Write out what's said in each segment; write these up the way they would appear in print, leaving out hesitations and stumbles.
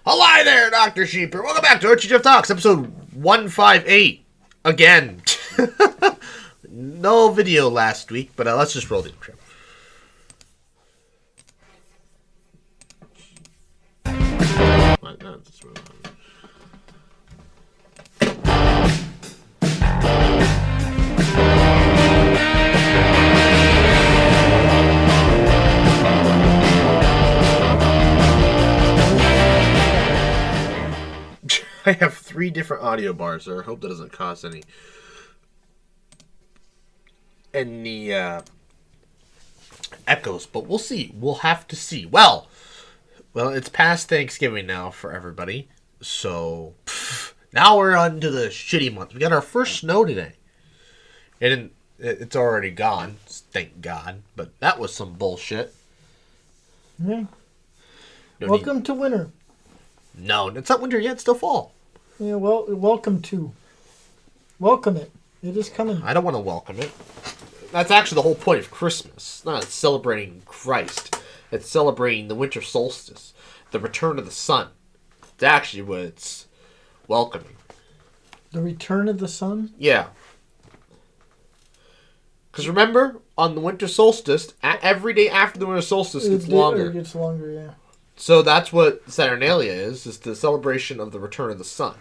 Hi there, Dr. Sheeper. Welcome back to TGIF Talks, episode 158. Again. No video last week, but let's just roll the intro. What? No, that's really I have 3 different audio bars, so I hope that doesn't cause any echoes, but we'll see. We'll have to see. Well, it's past Thanksgiving now for everybody, so now we're on to the shitty month. We got our first snow today, and it's already gone, thank God, but that was some bullshit. Yeah. Welcome to winter. No, it's not winter yet, it's still fall. Yeah, well, welcome it. It is coming. I don't want to welcome it. That's actually the whole point of Christmas. It's not celebrating Christ. It's celebrating the winter solstice, the return of the sun. It's actually what it's welcoming. The return of the sun? Yeah. Because remember, on the winter solstice, every day after the winter solstice gets longer. It gets longer, yeah. So that's what Saturnalia is the celebration of the return of the sun.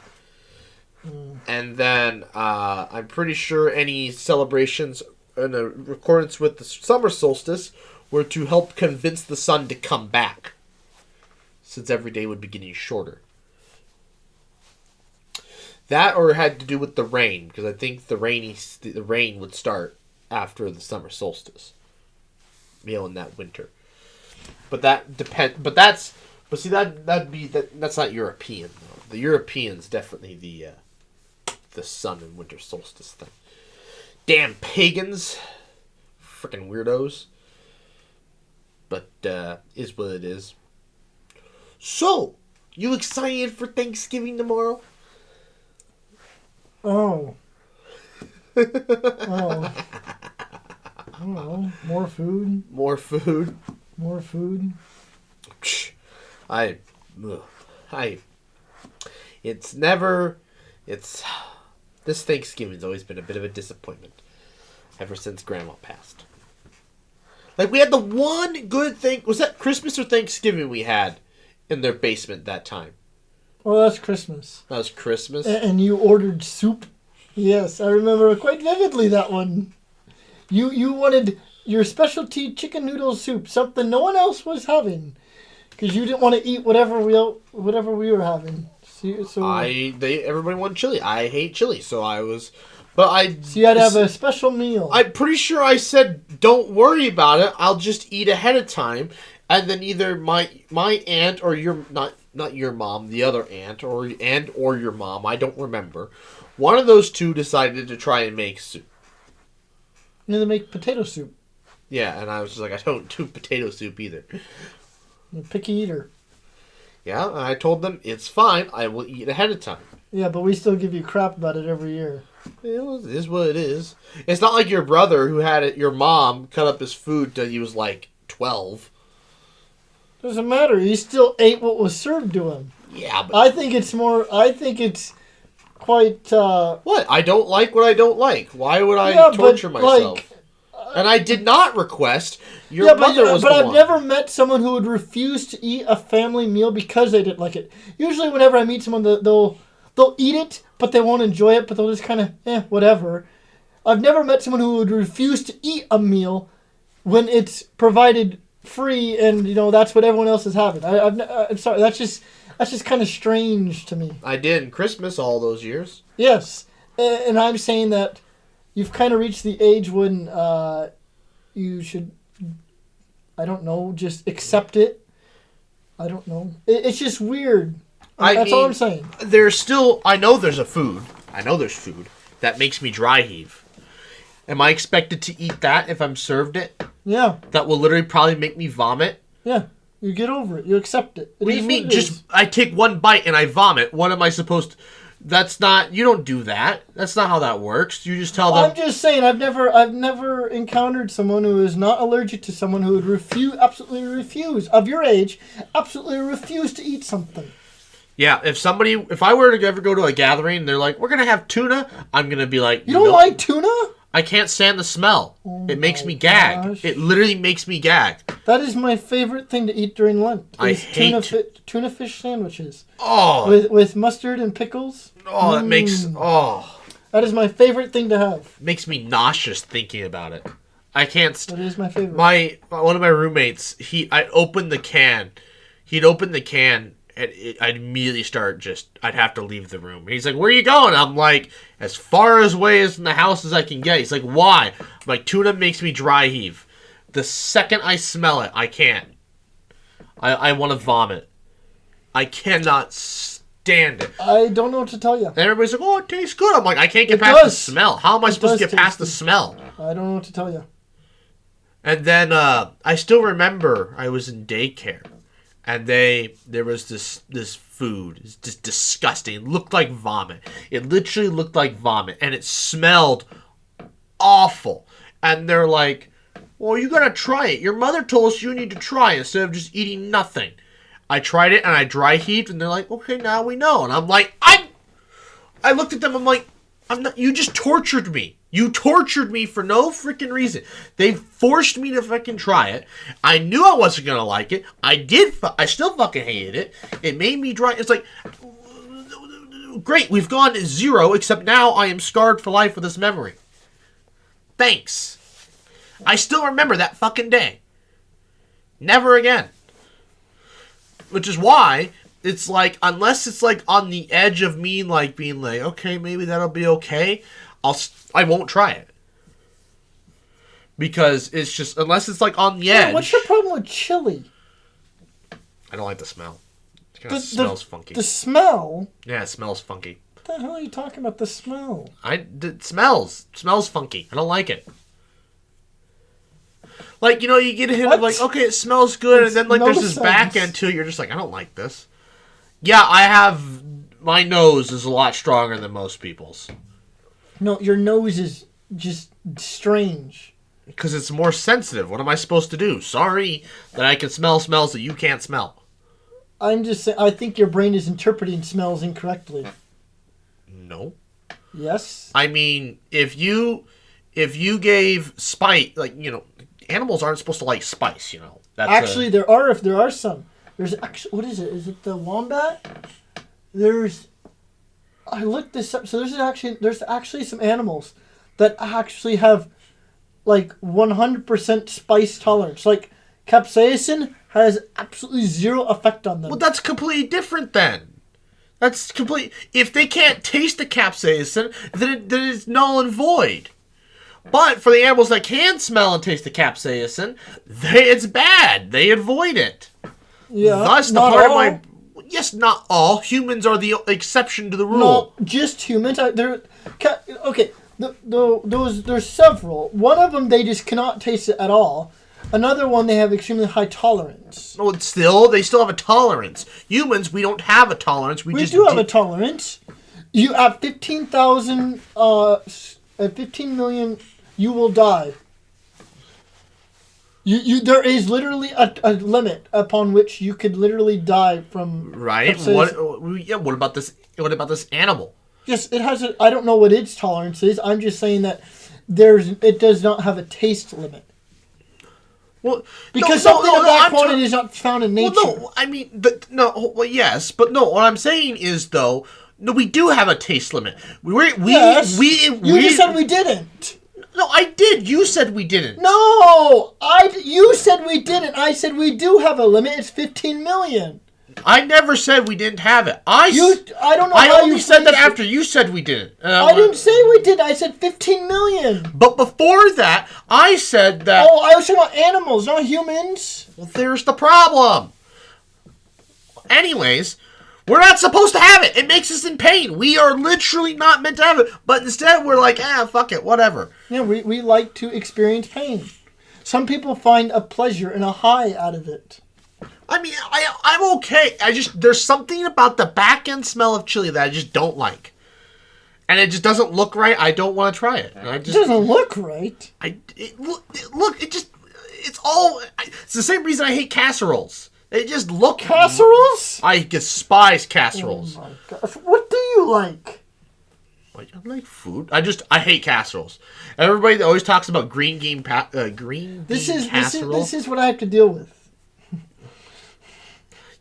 And then I'm pretty sure any celebrations in accordance with the summer solstice were to help convince the sun to come back, since every day would be getting shorter. That or it had to do with the rain, because I think the rain would start after the summer solstice, in that winter. But that depends. That's not European though. The Europeans definitely the sun and winter solstice thing. Damn pagans, freaking weirdos. But is what it is. So, you excited for Thanksgiving tomorrow? Oh. Oh. I don't know. More food. This Thanksgiving's always been a bit of a disappointment ever since Grandma passed. Like, we had the one good thing. Was that Christmas or Thanksgiving we had in their basement that time? Well, that's Christmas. That was Christmas? And you ordered soup? Yes, I remember quite vividly that one. You wanted your specialty chicken noodle soup, something no one else was having, because you didn't want to eat whatever we were having. Everybody wanted chili. I hate chili, so I was, So you had to have a special meal. I'm pretty sure I said, "Don't worry about it. I'll just eat ahead of time," and then either my aunt or your not your mom, the other aunt or your mom, I don't remember. One of those two decided to try and make soup. You know, they make potato soup. Yeah, and I was just like, I don't do potato soup either. You're a picky eater. Yeah, and I told them, it's fine, I will eat ahead of time. Yeah, but we still give you crap about it every year. It is what it is. It's not like your brother who had your mom cut up his food till he was like 12. Doesn't matter, he still ate what was served to him. Yeah, but... I think it's quite... What? I don't like what I don't like. Why would I torture myself? And I did not request. Your mother was the one. But I've never met someone who would refuse to eat a family meal because they didn't like it. Usually whenever I meet someone, they'll eat it, but they won't enjoy it, but they'll just kind of, whatever. I've never met someone who would refuse to eat a meal when it's provided free and, that's what everyone else is having. I'm sorry, that's just kind of strange to me. I did in Christmas all those years. Yes, and I'm saying that you've kind of reached the age when you should, I don't know, just accept it. I don't know. It's just weird. That's all I'm saying. I know there's food that makes me dry heave. Am I expected to eat that if I'm served it? Yeah. That will literally probably make me vomit? Yeah. You get over it. You accept it. What do you mean? I take one bite and I vomit. What am I supposed to... That's not. You don't do that. That's not how that works. You just tell them. I'm just saying. I've never encountered someone who is not allergic to someone who would absolutely refuse of your age, absolutely refuse to eat something. Yeah, if I were to ever go to a gathering and they're like, we're going to have tuna, I'm going to be like, You don't like tuna? I can't stand the smell. Oh It makes my me gag. gosh. It literally makes me gag. That is my favorite thing to eat during Lent. I Is hate tuna fish sandwiches Oh, with mustard and pickles. that makes That is my favorite thing to have. makes me nauseous thinking about it. I can't. That is my favorite. One of my roommates. I'd open the can. He'd open the can, and I'd immediately start I'd have to leave the room. He's like, "Where are you going?" I'm like, "As far away as from the house as I can get." He's like, "Why?" I'm like, "Tuna makes me dry heave. The second I smell it, I can't. I want to vomit. I cannot stand it." I don't know what to tell you. And everybody's like, "Oh, it tastes good." I'm like, "I can't get It past the does. smell. How am I It supposed to does get past the taste smell?" I don't know what to tell you. And then I still remember I was in daycare, and there was this food. It's just disgusting. It looked like vomit. It literally looked like vomit, and it smelled awful. And they're like, "Well, you gotta try it. Your mother told us you need to try it instead of just eating nothing." I tried it and I dry heaved, and they're like, "Okay, now we know." And I'm like, I looked at them. I'm like, "I'm not. You just tortured me. You tortured me for no freaking reason. They forced me to fucking try it. I knew I wasn't gonna like it. I did. I still fucking hated it. It made me dry. It's like, great. We've gone to 0, except now I am scarred for life with this memory. Thanks. I still remember that fucking day. Never again. Which is why it's like, unless it's like on the edge of me like being like, okay, maybe that'll be okay, I won't try it. Because it's just, unless it's like on the edge. What's your problem with chili? I don't like the smell. It kind of smells funky. The smell? Yeah, it smells funky. What the hell are you talking about, the smell? It smells funky. I don't like it. Like, you know, you get a hint of like, okay, it smells good, and then like there's this back end to it. You're just like, I don't like this. Yeah, my nose is a lot stronger than most people's. No, your nose is just strange. Because it's more sensitive. What am I supposed to do? Sorry that I can smell smells that you can't smell. I'm just saying, I think your brain is interpreting smells incorrectly. No. Yes? I mean, if you gave spice, like, you know, animals aren't supposed to like spice, you know. Actually, there are some. There's actually, what is it? Is it the wombat? I looked this up. So there's actually some animals that actually have like 100% spice tolerance. Like capsaicin has absolutely 0 effect on them. Well, that's completely different then. That's complete. If they can't taste the capsaicin, then it's null and void. But for the animals that can smell and taste the capsaicin, it's bad. They avoid it. Yeah. Thus, the part of my... Yes, not all. Humans are the exception to the rule. No, just humans. Okay, there's several. One of them, they just cannot taste it at all. Another one, they have extremely high tolerance. No, they still have a tolerance. Humans, we don't have a tolerance. We just do have a tolerance. You at 15,000, at 15 million, you will die. There is literally a limit upon which you could literally die from. Right. What about this? What about this animal? Yes, it has. I don't know what its tolerance is. I'm just saying that it does not have a taste limit. Well, because something of that quantity is not found in nature. Well, no, I mean, yes, but no. What I'm saying is, though, no, we do have a taste limit. You just said we didn't. No, I did. You said we didn't. No, you said we didn't. I said we do have a limit. It's 15 million. I never said we didn't have it. I don't know. I only said that after you said we didn't. I didn't say we did. I said 15 million. But before that, I said that. Oh, I was talking about animals, not humans. Well, there's the problem. Anyways, we're not supposed to have it. It makes us in pain. We are literally not meant to have it. But instead, we're like, fuck it, whatever. Yeah, we like to experience pain. Some people find a pleasure and a high out of it. I mean, I'm okay. There's something about the back end smell of chili that I just don't like. And it just doesn't look right. I don't want to try it. It doesn't look right. It's the same reason I hate casseroles. They just look... Casseroles? I despise casseroles. Oh my gosh. What do you like? I like food. I hate casseroles. Everybody always talks about green bean casserole. This is what I have to deal with.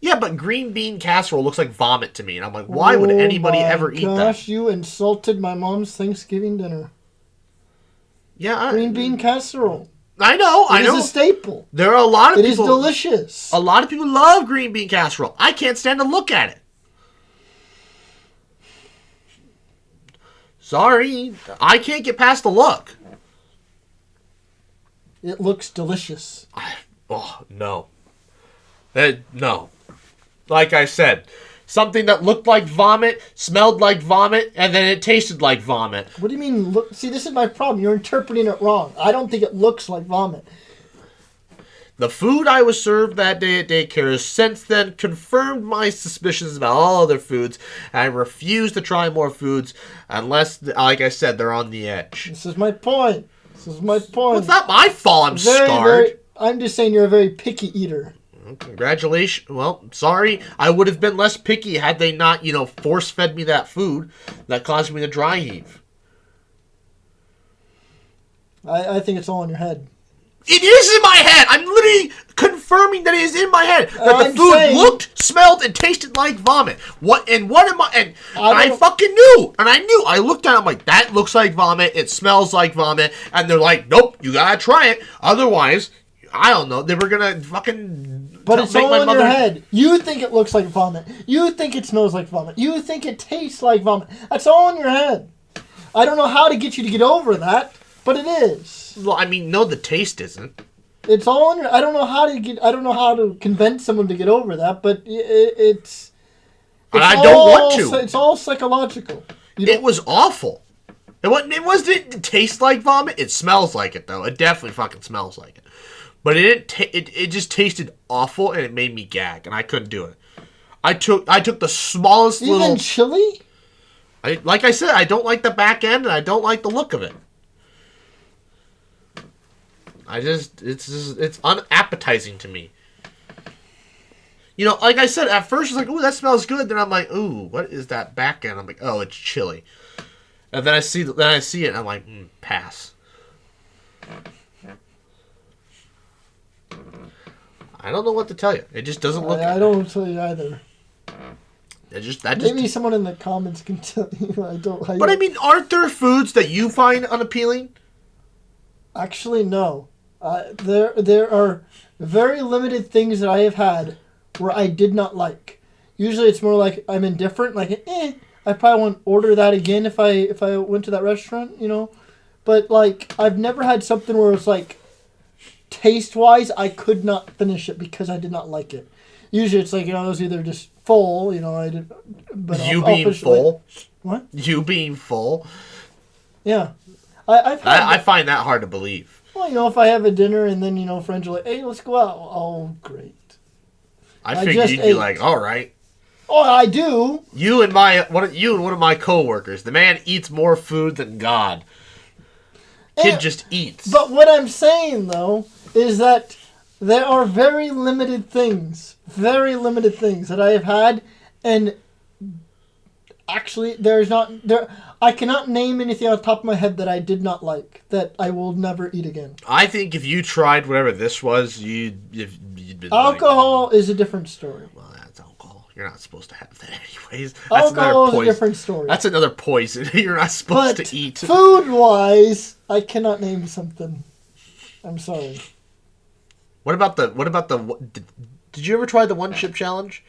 Yeah, but green bean casserole looks like vomit to me. And I'm like, why would anybody ever eat that? Gosh, you insulted my mom's Thanksgiving dinner. Yeah. Green bean casserole. I know. It is a staple. There are a lot of people. It is delicious. A lot of people love green bean casserole. I can't stand to look at it. Sorry. I can't get past the look. It looks delicious. Oh, no. No. Like I said, something that looked like vomit, smelled like vomit, and then it tasted like vomit. What do you mean? Look, see, this is my problem. You're interpreting it wrong. I don't think it looks like vomit. The food I was served that day at daycare has since then confirmed my suspicions about all other foods. I refuse to try more foods unless, like I said, they're on the edge. This is my point. Well, it's not my fault I'm scarred. I'm just saying you're a very picky eater. Congratulations. Well, sorry. I would have been less picky had they not, force-fed me that food that caused me to dry heave. I think it's all in your head. It is in my head. I'm literally confirming that it is in my head. That the food looked, smelled, and tasted like vomit. What am I? And I fucking knew. And I knew. I looked at it. I'm like, that looks like vomit. It smells like vomit. And they're like, nope, you gotta try it. Otherwise, I don't know. They were gonna fucking. But it's all in your head. You think it looks like vomit. You think it smells like vomit. You think it tastes like vomit. That's all in your head. I don't know how to get you to get over that, but it is. Well, I mean, no, the taste isn't. It's all in your. I don't know how to convince someone to get over that, but it's. I don't want to. It's all psychological. It was awful. It taste like vomit. It smells like it though. It definitely fucking smells like it. But it just tasted awful, and it made me gag, and I couldn't do it. I took the smallest little. Even chili? Like I said, I don't like the back end, and I don't like the look of it. It's unappetizing to me. Like I said, at first it's like, ooh, that smells good. Then I'm like, ooh, what is that back end? I'm like, oh, it's chili. And then I see it, and I'm like, pass. I don't know what to tell you. It just doesn't look. I don't tell you either. Maybe someone in the comments can tell you. I don't. But I mean, aren't there foods that you find unappealing? Actually, no. There are very limited things that I have had where I did not like. Usually, it's more like I'm indifferent. Like, I probably won't order that again if I went to that restaurant. But like, I've never had something where it's like, taste-wise, I could not finish it because I did not like it. Usually, it's like I was either just full. I did. But being full. What? You being full. Yeah. I find that hard to believe. Well, if I have a dinner and then, friends are like, hey, let's go out. Oh, great. I figured you'd be like, all right. Oh, I do. You and one of my coworkers. The man eats more food than God. Kid just eats. But what I'm saying, though, is that there are very limited things that I have had, and actually, I cannot name anything off the top of my head that I did not like, that I will never eat again. I think if you tried whatever this was, you'd been alcohol is a different story. Well, that's alcohol. You're not supposed to have that anyways. Alcohol is a different story. That's another poison you're not supposed to eat. Food-wise, I cannot name something. I'm sorry. What about the? Did you ever try the one chip challenge?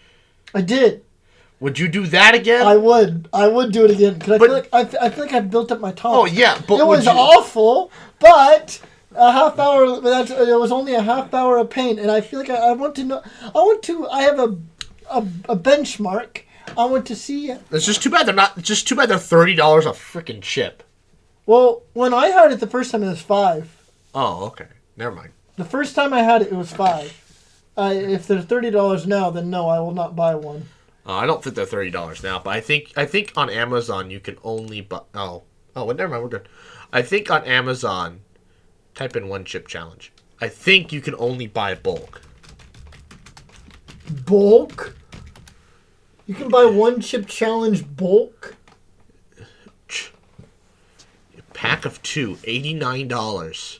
I did. Would you do that again? I would. I would do it again because I feel like I've built up my tolerance. Oh yeah, but it was awful, but a half hour. It was only a half hour of pain, and I feel like I want to know. I have a benchmark. I want to see it. It's just too bad they're not. Just too bad they're $30 a freaking chip. Well, when I had it the first time, it was $5. Oh, okay. Never mind. The first time I had it, it was $5. If they're $30 now, then no, I will not buy one. I don't think they're $30 now, but I think on Amazon you can only buy. Oh, well, never mind. We're good. I think on Amazon, type in one chip challenge. I think you can only buy bulk. Bulk. You can buy one chip challenge bulk. Pack of 2, $89.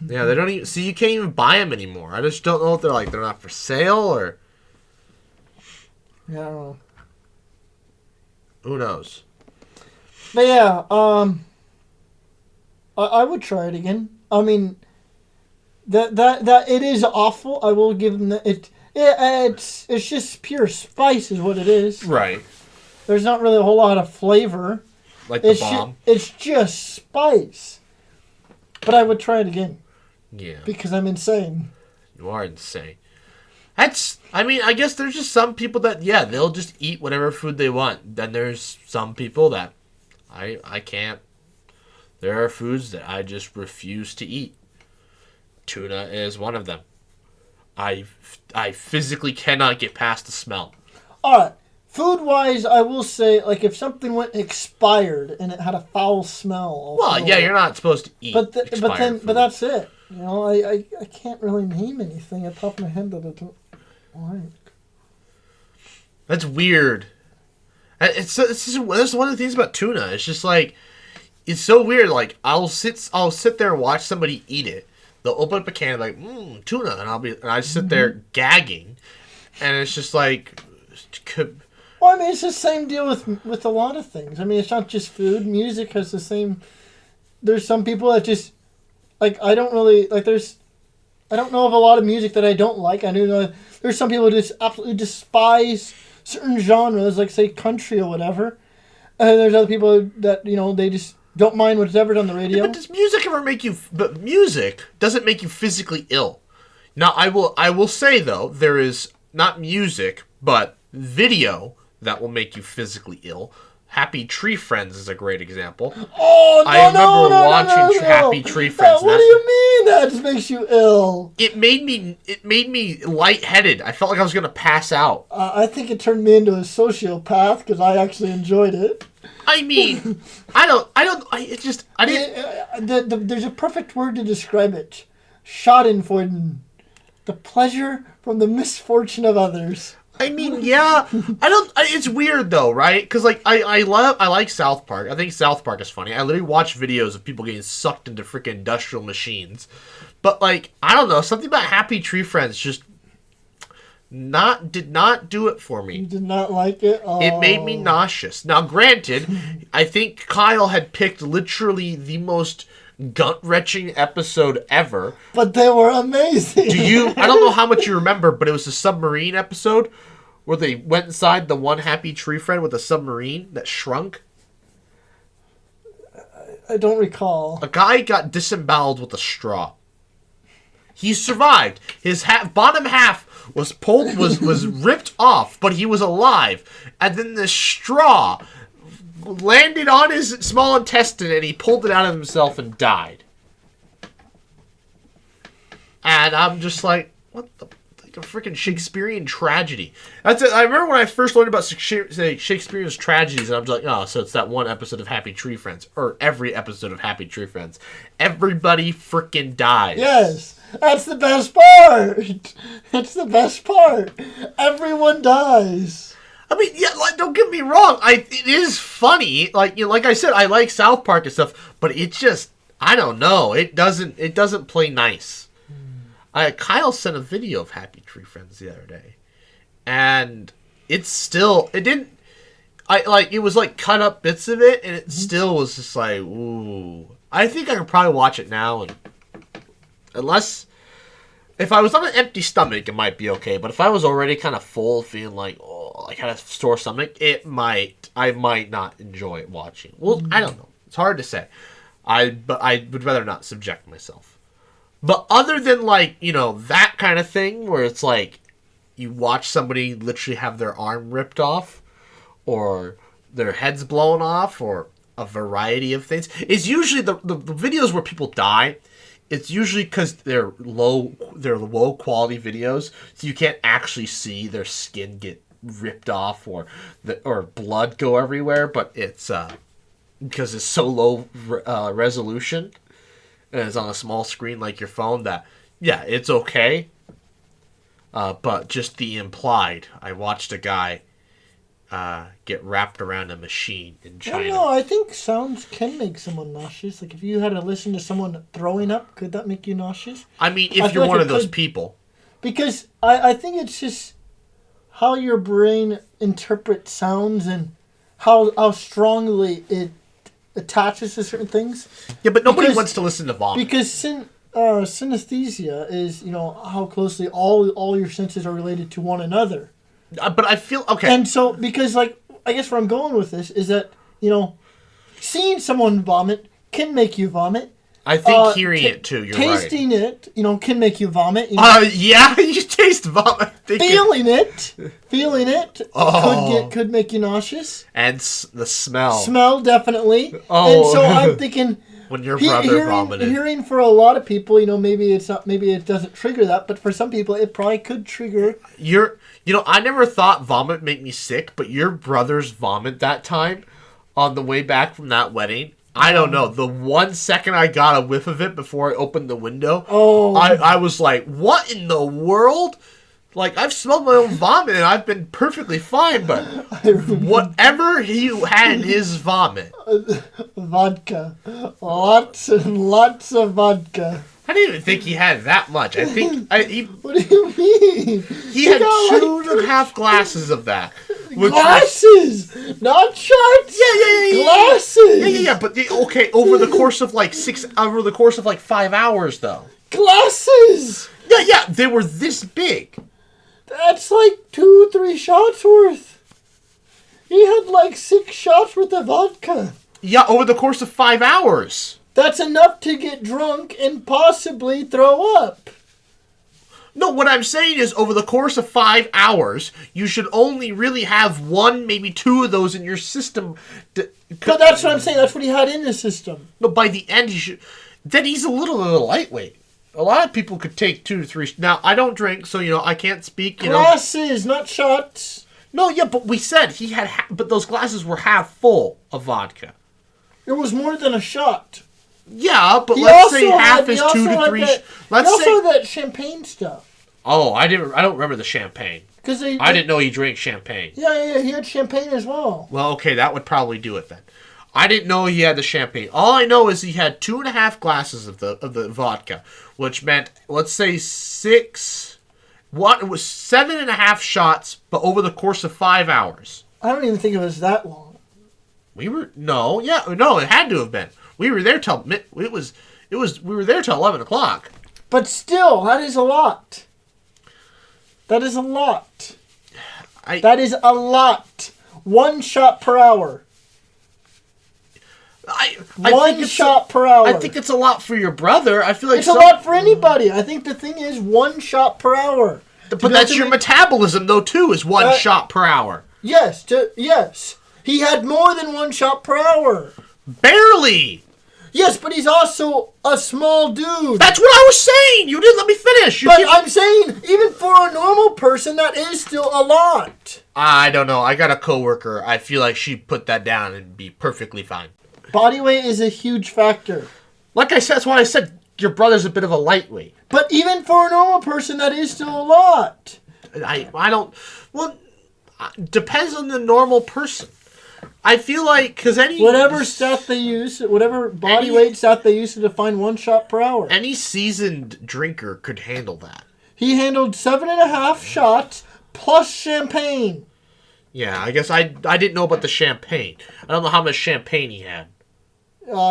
Yeah, they don't even... See, you can't even buy them anymore. I just don't know if they're not for sale or... Yeah, I don't know. Who knows? But yeah, I would try it again. I mean, that it is awful. I will give them that. It's just pure spice is what it is. Right. There's not really a whole lot of flavor. Like the bomb. It's just spice. But I would try it again. Yeah. Because I'm insane. You are insane. I guess there's just some people that, yeah, they'll just eat whatever food they want. Then there's some people that I can't. There are foods that I just refuse to eat. Tuna is one of them. I physically cannot get past the smell. Alright. Food-wise, I will say, like, if something went expired and it had a foul smell... Well, yeah, you're not supposed to eat But food. that's it. You know, I can't really name anything at the top of my head that I don't like. That's weird. That's one of the things about tuna. It's just like, it's so weird. Like, I'll sit there and watch somebody eat it. They'll open up a can like, tuna, and I sit there gagging, and it's just like, well, I mean, it's the same deal with a lot of things. I mean, it's not just food. Music has the same. There's some people that just like I don't really like. I don't know of a lot of music that I don't like. I do know there's some people who just absolutely despise certain genres, like say country or whatever. And there's other people that they just don't mind whatever's on the radio. Yeah, but does music ever make you? But music doesn't make you physically ill. Now, I will say though, there is not music, but video that will make you physically ill. Happy Tree Friends is a great example. Oh, no, I remember watching no. Happy Tree Friends. What do you mean that just makes you ill? It made me lightheaded. I felt like I was gonna pass out. I think it turned me into a sociopath because I actually enjoyed it. I mean, I didn't. There's a perfect word to describe it. Schadenfreude. The pleasure from the misfortune of others. I mean, yeah, it's weird though, right? Because like I like South Park. I think South Park is funny. I literally watch videos of people getting sucked into freaking industrial machines. But like, I don't know, something about Happy Tree Friends just did not do it for me. You did not like it? Oh. It made me nauseous. Now, granted, I think Kyle had picked literally the most gut-wrenching episode ever. But they were amazing. I don't know how much you remember, but it was a submarine episode where they went inside the one Happy Tree Friend with a submarine that shrunk. I don't recall. A guy got disemboweled with a straw. He survived. His bottom half was ripped off, but he was alive. And then the straw landed on his small intestine, and he pulled it out of himself and died. And I'm just like, what the? Like a freaking Shakespearean tragedy. That's it. I remember when I first learned about Shakespearean tragedies, and I was like, oh, so it's that one episode of Happy Tree Friends, or every episode of Happy Tree Friends. Everybody freaking dies. Yes, that's the best part. That's the best part. Everyone dies. I mean, yeah, like, don't get me wrong. It is funny. Like, like I said, I like South Park and stuff, but it just, I don't know. It doesn't play nice. Kyle sent a video of Happy Tree Friends the other day, and it was like cut up bits of it, and it still was just like, ooh. I think I could probably watch it now, and if I was on an empty stomach, it might be okay. But if I was already kind of full, feeling like, I had a sore stomach, I might not enjoy watching. Well, I don't know. It's hard to say. But I would rather not subject myself. But other than like, that kind of thing where it's like you watch somebody literally have their arm ripped off or their heads blown off or a variety of things. It's usually the videos where people die. It's usually because they're low quality videos, so you can't actually see their skin get ripped off or blood go everywhere. But it's because it's so low resolution and it's on a small screen like your phone that Yeah, it's okay. But just the implied. I watched a guy get wrapped around a machine in I China. don't know. I think sounds can make someone nauseous. Like if you had to listen to someone throwing up, could that make you nauseous? I mean, I if feel you're one it of those could. people. Because I think it's just how your brain interprets sounds and how strongly it attaches to certain things. Yeah, but nobody Because- wants to listen to vomit. Because synesthesia is, how closely all your senses are related to one another. But I feel... Okay. And so, because, like, I guess where I'm going with this is that, seeing someone vomit can make you vomit. I think hearing it, too. You're right. Tasting it, can make you vomit. Yeah, you taste vomit. Feeling it Oh. could make you nauseous. And the smell. Smell, definitely. Oh. And so I'm thinking... When your brother vomited. Hearing for a lot of people, maybe it's not, maybe it doesn't trigger that, but for some people, it probably could trigger. I never thought vomit made me sick, but your brother's vomit that time on the way back from that wedding, I don't know. The 1 second I got a whiff of it before I opened the window, I was like, what in the world? Like, I've smelled my own vomit and I've been perfectly fine, but whatever he had in his vomit. Vodka. Lots and lots of vodka. I didn't even think he had that much. I think What do you mean? he had 2.5 glasses of that. Glasses! Not shots! Yeah. Glasses! Yeah. But okay, over the course of like 5 hours, though. Glasses! Yeah. They were this big. That's like 2-3 shots worth. He had like 6 shots worth of vodka. Yeah, over the course of 5 hours. That's enough to get drunk and possibly throw up. No, what I'm saying is over the course of 5 hours, you should only really have 1, maybe 2 of those in your system. But that's what I'm saying. That's what he had in his system. No, by the end, then he's a little bit of a lightweight. A lot of people could take 2 to 3. Now, I don't drink, so, I can't speak, Glasses, not shots. No, yeah, but we said he had... but those glasses were half full of vodka. It was more than a shot. Yeah, but let's say half is 2 to 3... Let's say... also that champagne stuff. Oh, I don't remember the champagne. Because I didn't know he drank champagne. Yeah, he had champagne as well. Well, okay, that would probably do it then. I didn't know he had the champagne. All I know is he had 2.5 glasses of the vodka, which meant, let's say 6... What? It was 7.5 shots, but over the course of 5 hours. I don't even think it was that long. We were... No, it had to have been. We were there till... we were there till 11 o'clock. But still, that is a lot. That is a lot. That is a lot. 1 shot per hour. One shot per hour. I think it's a lot for your brother. I feel like it's a lot for anybody. I think the thing is 1 shot per hour. But that's your metabolism, though, too, is 1 shot per hour. Yes. Yes. He had more than 1 shot per hour. Barely. Yes, but he's also a small dude. That's what I was saying. You didn't let me finish. I'm saying, even for a normal person, that is still a lot. I don't know. I got a coworker. I feel like she'd put that down and be perfectly fine. Body weight is a huge factor. Like I said, that's why I said your brother's a bit of a lightweight. But even for a normal person, that is still a lot. I don't... Well, depends on the normal person. I feel like, because whatever stat they use, whatever body weight stat they use to define 1 shot per hour. Any seasoned drinker could handle that. He handled 7.5 shots plus champagne. Yeah, I guess I didn't know about the champagne. I don't know how much champagne he had.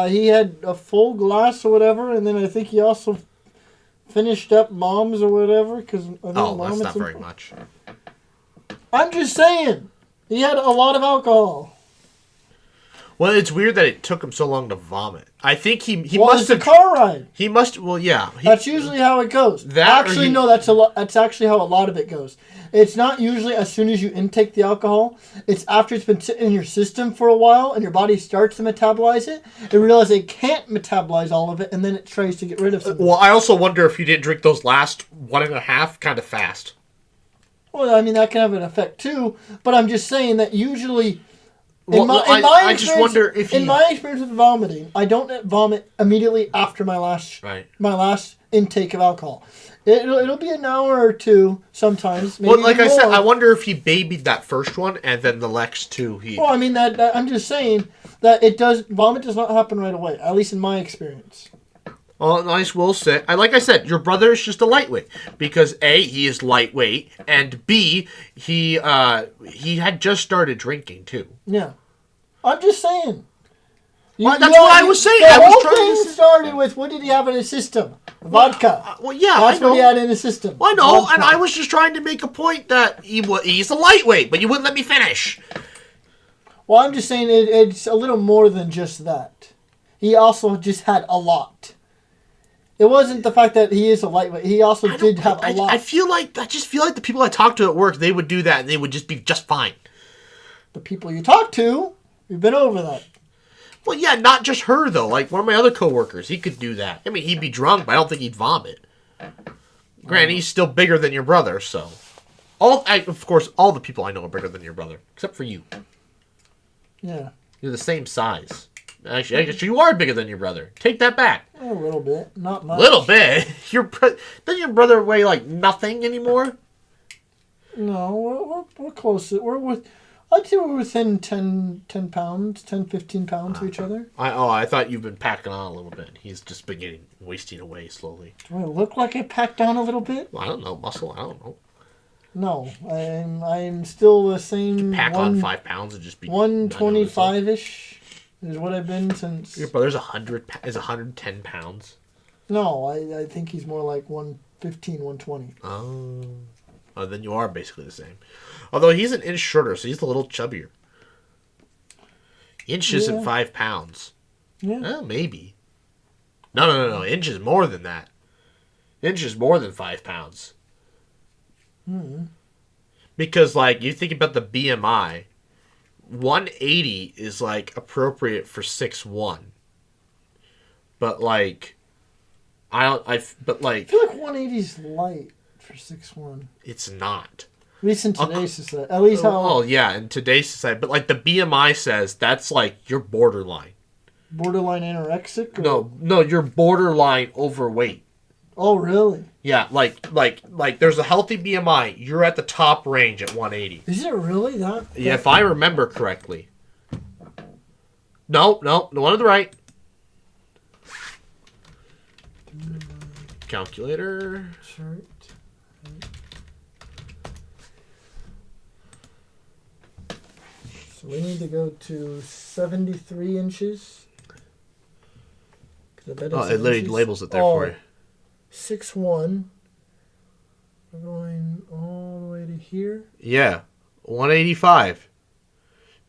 He had a full glass or whatever, and then I think he also finished up Mom's or whatever. That's not very much. I'm just saying, he had a lot of alcohol. Well, it's weird that it took him so long to vomit. I think he must have... It's a car ride. He must... Well, yeah. That's usually how it goes. No, that's actually how a lot of it goes. It's not usually as soon as you intake the alcohol. It's after it's been sitting in your system for a while and your body starts to metabolize it and realize it can't metabolize all of it, and then it tries to get rid of something. Well, I also wonder if you didn't drink those last 1.5 kind of fast. Well, I mean, that can have an effect too, but I'm just saying that usually... I just wonder if in my experience with vomiting, I don't vomit immediately after my last intake of alcohol. It'll be an hour or two sometimes. Maybe Well, like I said, more. I wonder if he babied that first one and then the next two he. Well, I mean that I'm just saying that vomit does not happen right away. At least in my experience. Well, nice will say. Like I said, your brother is just a lightweight because A, he is lightweight, and B, he had just started drinking too. Yeah, I'm just saying. Well, that's what I was saying. The I was whole trying thing to say. started with what did he have in his system? Vodka. Well, yeah, That's I know. what he had in his system. Well, I know, Vodka. and I was just trying to make a point that he's a lightweight, but you wouldn't let me finish. Well, I'm just saying it's a little more than just that. He also just had a lot. It wasn't the fact that he is a lightweight. He also did have a lot. I just feel like the people I talk to at work, they would do that, and they would just be just fine. The people you talk to, we've been over that. Well, yeah, not just her, though. Like, one of my other coworkers, he could do that. I mean, he'd be drunk, but I don't think he'd vomit. Granted, he's still bigger than your brother, so... Of course, all the people I know are bigger than your brother, except for you. Yeah. You're the same size. Actually, I guess you are bigger than your brother. Take that back. A little bit. Not much. Little bit? Doesn't your brother weigh, like, nothing anymore? No, we're close. I'd say we're within 10 pounds, 10, 15 pounds of each other. I thought you've been packing on a little bit. He's just been wasting away slowly. Do I look like I packed down a little bit? Well, I don't know. Muscle, I don't know. No, I'm still the same. Pack on 5 pounds and just be 125-ish is what I've been since. Your brother's 110 pounds. No, I think he's more like 115, 120. Oh, then you are basically the same. Although he's an inch shorter, so he's a little chubbier. Inch isn't 5 pounds. Yeah. Oh, maybe. No. Inch is more than that. Inch is more than 5 pounds. Because, like, you think about the BMI, 180 is, like, appropriate for 6'1". But, like, I feel like 180 is light for 6'1". it's not. At least in today's society. At least how... Oh, yeah, in today's society. But, like, the BMI says that's, like, you're borderline. Borderline anorexic? Or... No, you're borderline overweight. Oh, really? Yeah, like there's a healthy BMI. You're at the top range at 180. Is it really that? Yeah, if I remember correctly. No, the one on the right. Calculator. Shirt. So we need to go to 73 inches. It literally labels it there for you. 6'1". We're going all the way to here. Yeah, 185.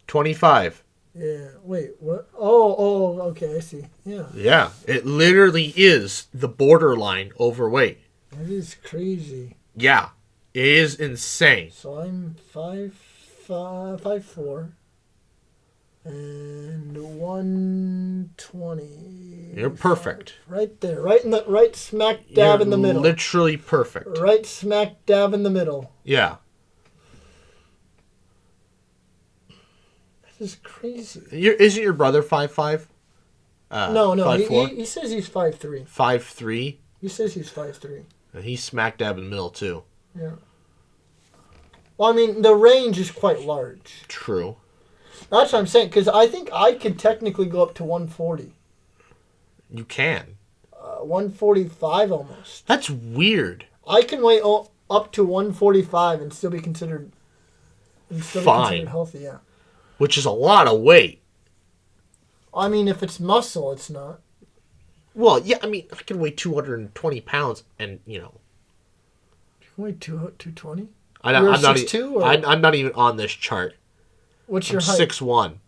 25. Yeah. Wait. What? Oh. Okay. I see. Yeah. Yeah. It literally is the borderline overweight. That is crazy. Yeah. It is insane. So I'm 5'4", and 120. You're perfect. Right there. Right smack dab in the middle. Literally perfect. Right smack dab in the middle. Yeah. This is crazy. Isn't your brother 5'5"? No. 5'4"? He says he's 5'3". 5'3"? He says he's 5'3". And he's smack dab in the middle, too. Yeah. Well, I mean, the range is quite large. True. That's what I'm saying, because I think I could technically go up to 140. You can. 145 almost. That's weird. I can weigh up to 145 and still be considered fine. Healthy, yeah. Which is a lot of weight. I mean, if it's muscle, it's not. Well, yeah, I mean, I can weigh 220 pounds and, You can weigh 220? I'm not even on this chart. What's your I'm height? 6'1".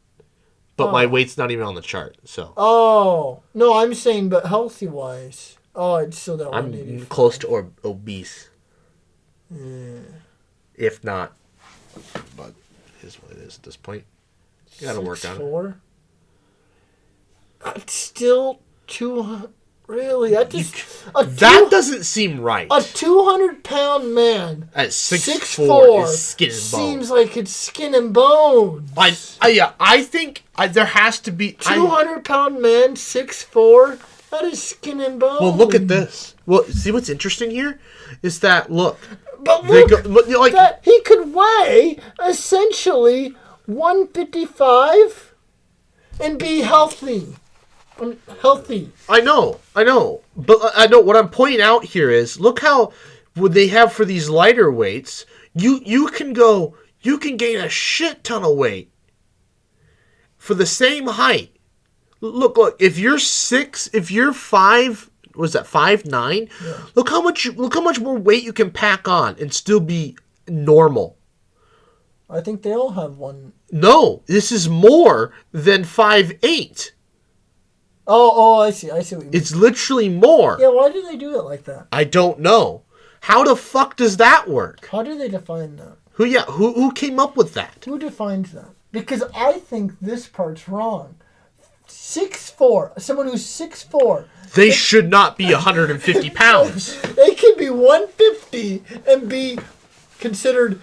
But my weight's not even on the chart, so. Oh. No, I'm saying, but healthy-wise. Oh, I'd still that I'm close to obese. Yeah. If not. But it is what it is at this point. You gotta work on it. 6'4"? It's still 200. Really? That doesn't seem right. A 200-pound man at 6'4" is skin and bones. Seems like it's skin and bones. I think there has to be 200-pound man, 6'4", That is skin and bone. Well, look at this. Well, see what's interesting here is that look. But look, that he could weigh essentially 155 and be healthy. Healthy. I know. But I know what I'm pointing out here is look how what they have for these lighter weights. You can gain a shit ton of weight for the same height. Look, if you're 5, was that 5'9"? Yeah. Look how much more weight you can pack on and still be normal. I think they all have one. No, this is more than 5'8". Oh, I see what you mean. It's literally more. Yeah, why do they do it like that? I don't know. How the fuck does that work? How do they define that? Who came up with that? Who defines that? Because I think this part's wrong. 6'4", someone who's 6'4". They should not be 150 pounds. They can be 150 and be considered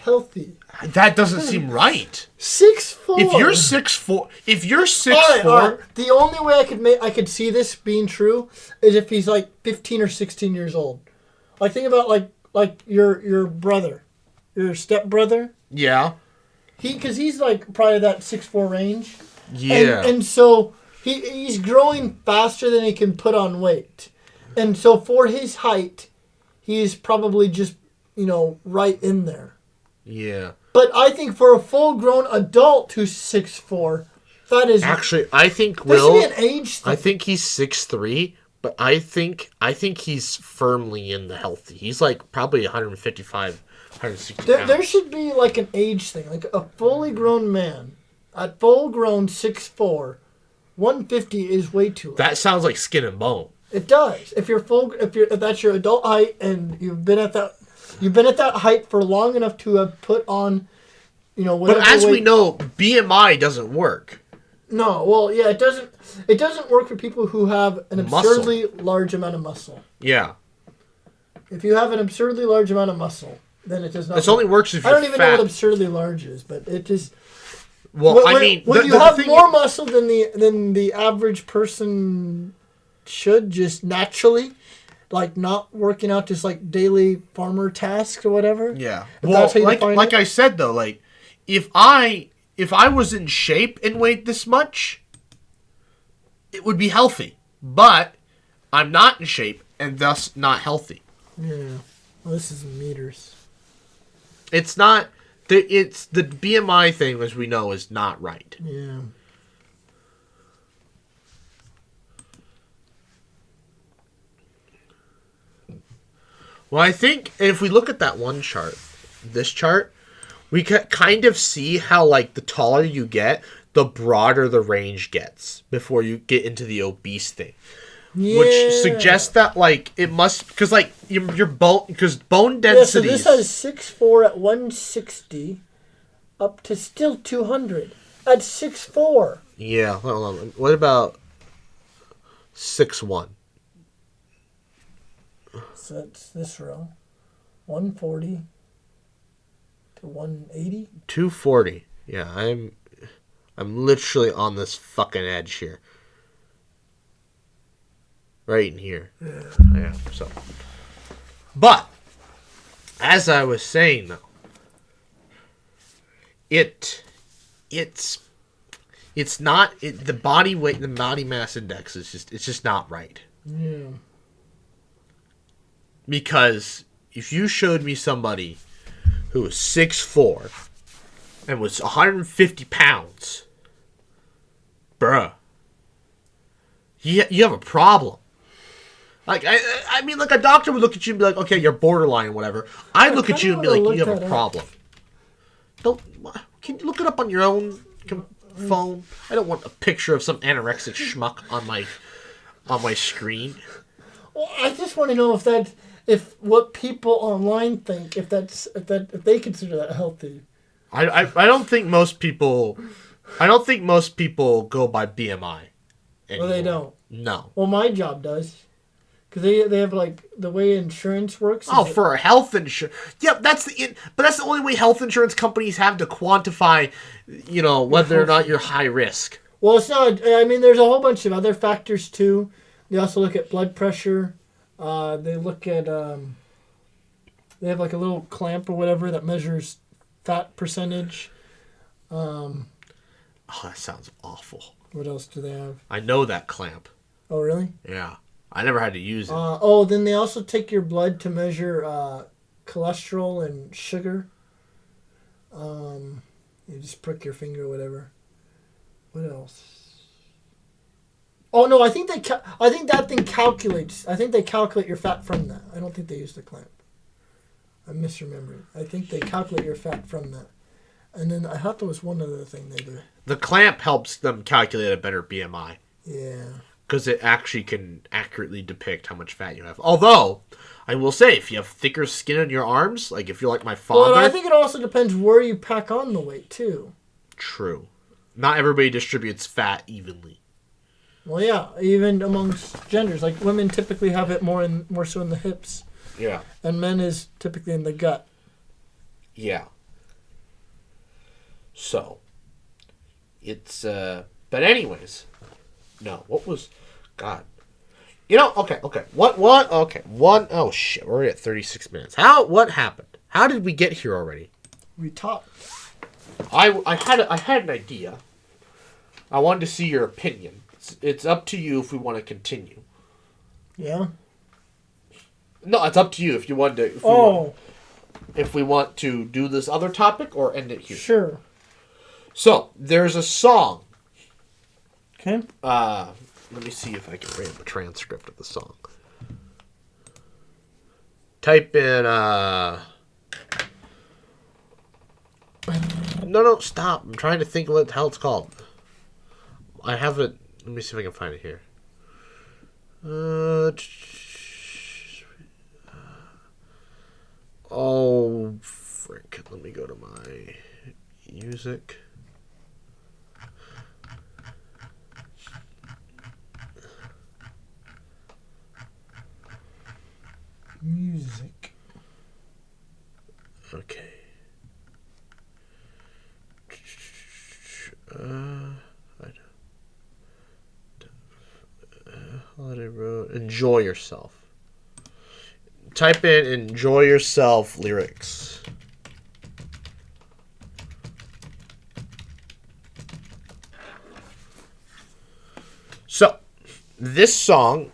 healthy. That doesn't seem right. 6'4". If you're 6'4", all right. The only way I could see this being true is if he's like 15 or 16 years old. Like think about like your brother, your stepbrother. Yeah. Because he's like probably that 6'4" range. Yeah. And so he's growing faster than he can put on weight. And so for his height, he's probably just, right in there. Yeah. But I think for a full-grown adult who's 6'4", that is... Actually, I think there should be an age thing. I think he's 6'3", but I think he's firmly in the healthy. He's like probably 155, 160 pounds. There should be like an age thing. Like a fully grown man... At full grown 6'4", 150 is way too low. That sounds like skin and bone. It does. If that's your adult height and you've been at that height for long enough to have put on, whatever. But as weight. we know, BMI doesn't work. No, well, yeah, it doesn't. It doesn't work for people who have an absurdly large amount of muscle. Yeah. If you have an absurdly large amount of muscle, then it does not. It only works if you're fat. I don't even know what absurdly large is, but it just. Well, when you have more muscle than the average person should, just naturally, like not working out just like daily farmer tasks or whatever. Yeah. Well, like I said though, like if I was in shape and weighed this much, it would be healthy. But I'm not in shape and thus not healthy. Yeah. Well, this is in meters. It's not. It's the BMI thing, as we know, is not right. Yeah. Well, I think if we look at that one chart, this chart, we can kind of see how, like, the taller you get, the broader the range gets before you get into the obese thing. Yeah. Which suggests that, like, it must... Because, like, your bone... Because bone density... Yeah, so this has 6'4" at 160 up to still 200 at 6'4". Yeah, hold on. What about 6'1"? So that's this row. 140 to 180? 240. Yeah, I'm literally on this fucking edge here. Right in here. Yeah. So, but as I was saying though, it's not the body weight, the body mass index is just not right. Yeah. Because if you showed me somebody who was 6'4" and was 150 pounds, bruh, you have a problem. Like, I mean, like, a doctor would look at you and be like, okay, you're borderline or whatever. I'd look at you and be like, you have a problem. Can you look it up on your own phone? I don't want a picture of some anorexic schmuck on my screen. Well, I just want to know if what people online think, if they consider that healthy. I don't think most people go by BMI anymore. Well, they don't. No. Well, my job does. Because they have, like, the way insurance works. Oh, for health insurance. Yeah, but that's the only way health insurance companies have to quantify, whether or not you're high risk. Well, it's not. I mean, there's a whole bunch of other factors, too. They also look at blood pressure. They look at they have like a little clamp or whatever that measures fat percentage. Oh, that sounds awful. What else do they have? I know that clamp. Oh, really? Yeah. I never had to use it. Then they also take your blood to measure cholesterol and sugar. You just prick your finger or whatever. What else? Oh no, I think that thing calculates. I think they calculate your fat from that. I don't think they use the clamp. I'm misremembering. I think they calculate your fat from that. And then I thought there was one other thing they do. The clamp helps them calculate a better BMI. Yeah. Because it actually can accurately depict how much fat you have. Although, I will say, if you have thicker skin on your arms, like if you're like my father... Well, I think it also depends where you pack on the weight, too. True. Not everybody distributes fat evenly. Well, yeah, even amongst genders. Like, women typically have it more so in the hips. Yeah. And men is typically in the gut. Yeah. So, it's, but anyways, no, what was, God, okay, oh shit, we're at 36 minutes. What happened? How did we get here already? We talked. I had an idea. I wanted to see your opinion. It's up to you if we want to continue. Yeah? No, it's up to you if you want to, if we want to do this other topic or end it here. Sure. So, there's a song. Okay. Let me see if I can read the transcript of the song. Type in, No, stop. I'm trying to think what the hell it's called. I have it. Let me see if I can find it here. Oh, frick. Let me go to my music. Music. Okay. Holiday Road. Enjoy Yourself. Type in Enjoy Yourself lyrics. So, this song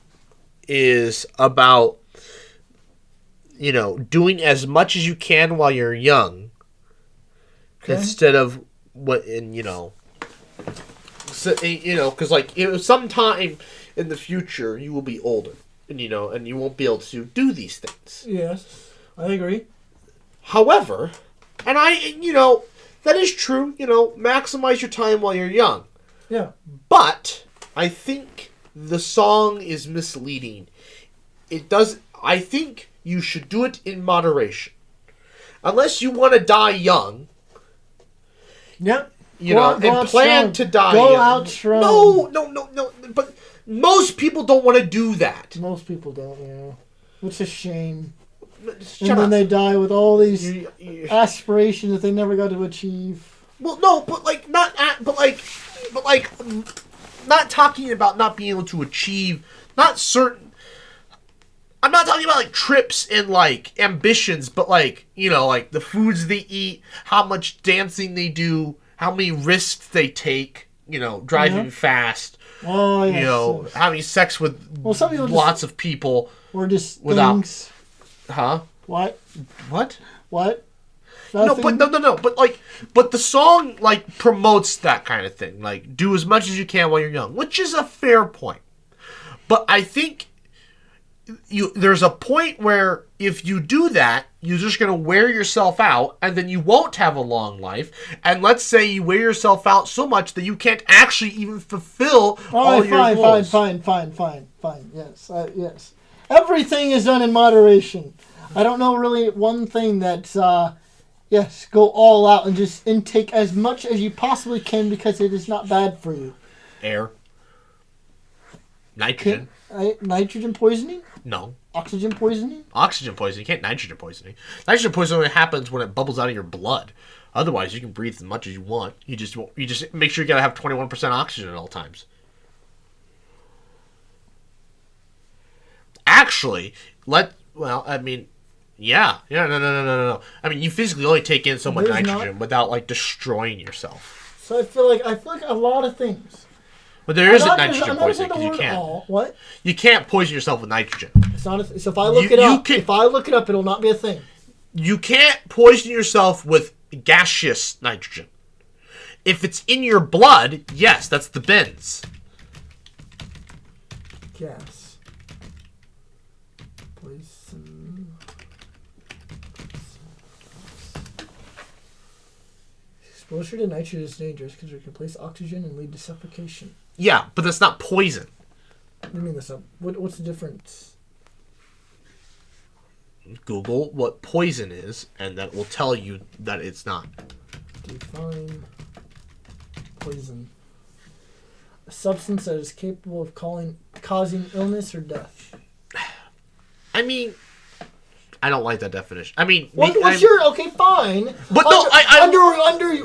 is about, doing as much as you can while you're young. Okay. Instead of because sometime in the future you will be older, and you won't be able to do these things. Yes, I agree. However, and that is true. Maximize your time while you're young. Yeah. But I think the song is misleading. I think you should do it in moderation. Unless you want to die young. Yep. And plan to die young. Go out strong. No. But most people don't want to do that. Most people don't, yeah. It's a shame. Shut and then up. they die with all these aspirations that they never got to achieve. Well, no, but not talking about not being able to achieve, not certain. I'm not talking about trips and ambitions, but the foods they eat, how much dancing they do, how many risks they take, driving fast. Oh, yes, having sex with lots of people. Or just without things. Huh? What? What? What? Nothing? No. But the song promotes that kind of thing. Do as much as you can while you're young, which is a fair point. But I think there's a point where if you do that, you're just going to wear yourself out, and then you won't have a long life. And let's say you wear yourself out so much that you can't actually even fulfill all your goals. Fine. Yes. Everything is done in moderation. I don't know really one thing that's, go all out and just intake as much as you possibly can because it is not bad for you. Air. Nitrogen. Nitrogen poisoning? No. Oxygen poisoning? Oxygen poisoning. You can't nitrogen poisoning. Nitrogen poisoning happens when it bubbles out of your blood. Otherwise, you can breathe as much as you want. You just make sure you gotta have 21% oxygen at all times. actually, I mean, yeah, no. I mean, you physically only take in so much nitrogen without like destroying yourself. So I feel like a lot of things. But there isn't nitrogen poisoning because you can't. What? You can't poison yourself with nitrogen. It's not. So if I look it up, it'll not be a thing. You can't poison yourself with gaseous nitrogen. If it's in your blood, yes, that's the bins. Gas. Poison. Exposure to nitrogen is dangerous because it can replace oxygen and lead to suffocation. Yeah, but that's not poison. What do you mean that's not? What's the difference? Google what poison is, and that will tell you that it's not. Define poison. A substance that is capable of causing illness or death. I mean, I don't like that definition. I mean, okay, fine. But under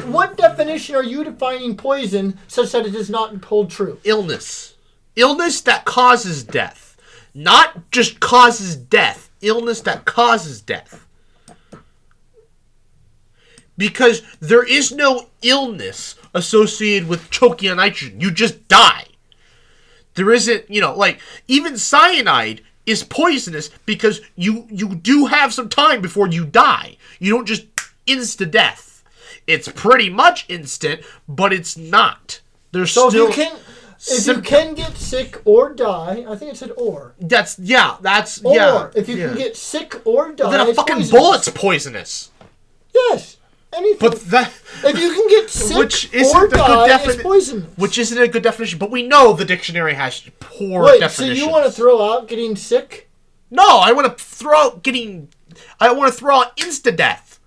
what definition are you defining poison such that it does not hold true? Illness that causes death, not just causes death. Illness that causes death. Because there is no illness associated with choking on nitrogen. You just die. There isn't, like, even cyanide is poisonous because you do have some time before you die. You don't just insta-death. It's pretty much instant, but it's not. There's so still... If you can get sick or die, I think it said or. If you can get sick or die, then a fucking bullet's poisonous. Yes. Anything. But if you can get sick or die, it's poisonous. Which isn't a good definition, but we know the dictionary has poor definitions. So you want to throw out getting sick? No, I want to throw out insta-death.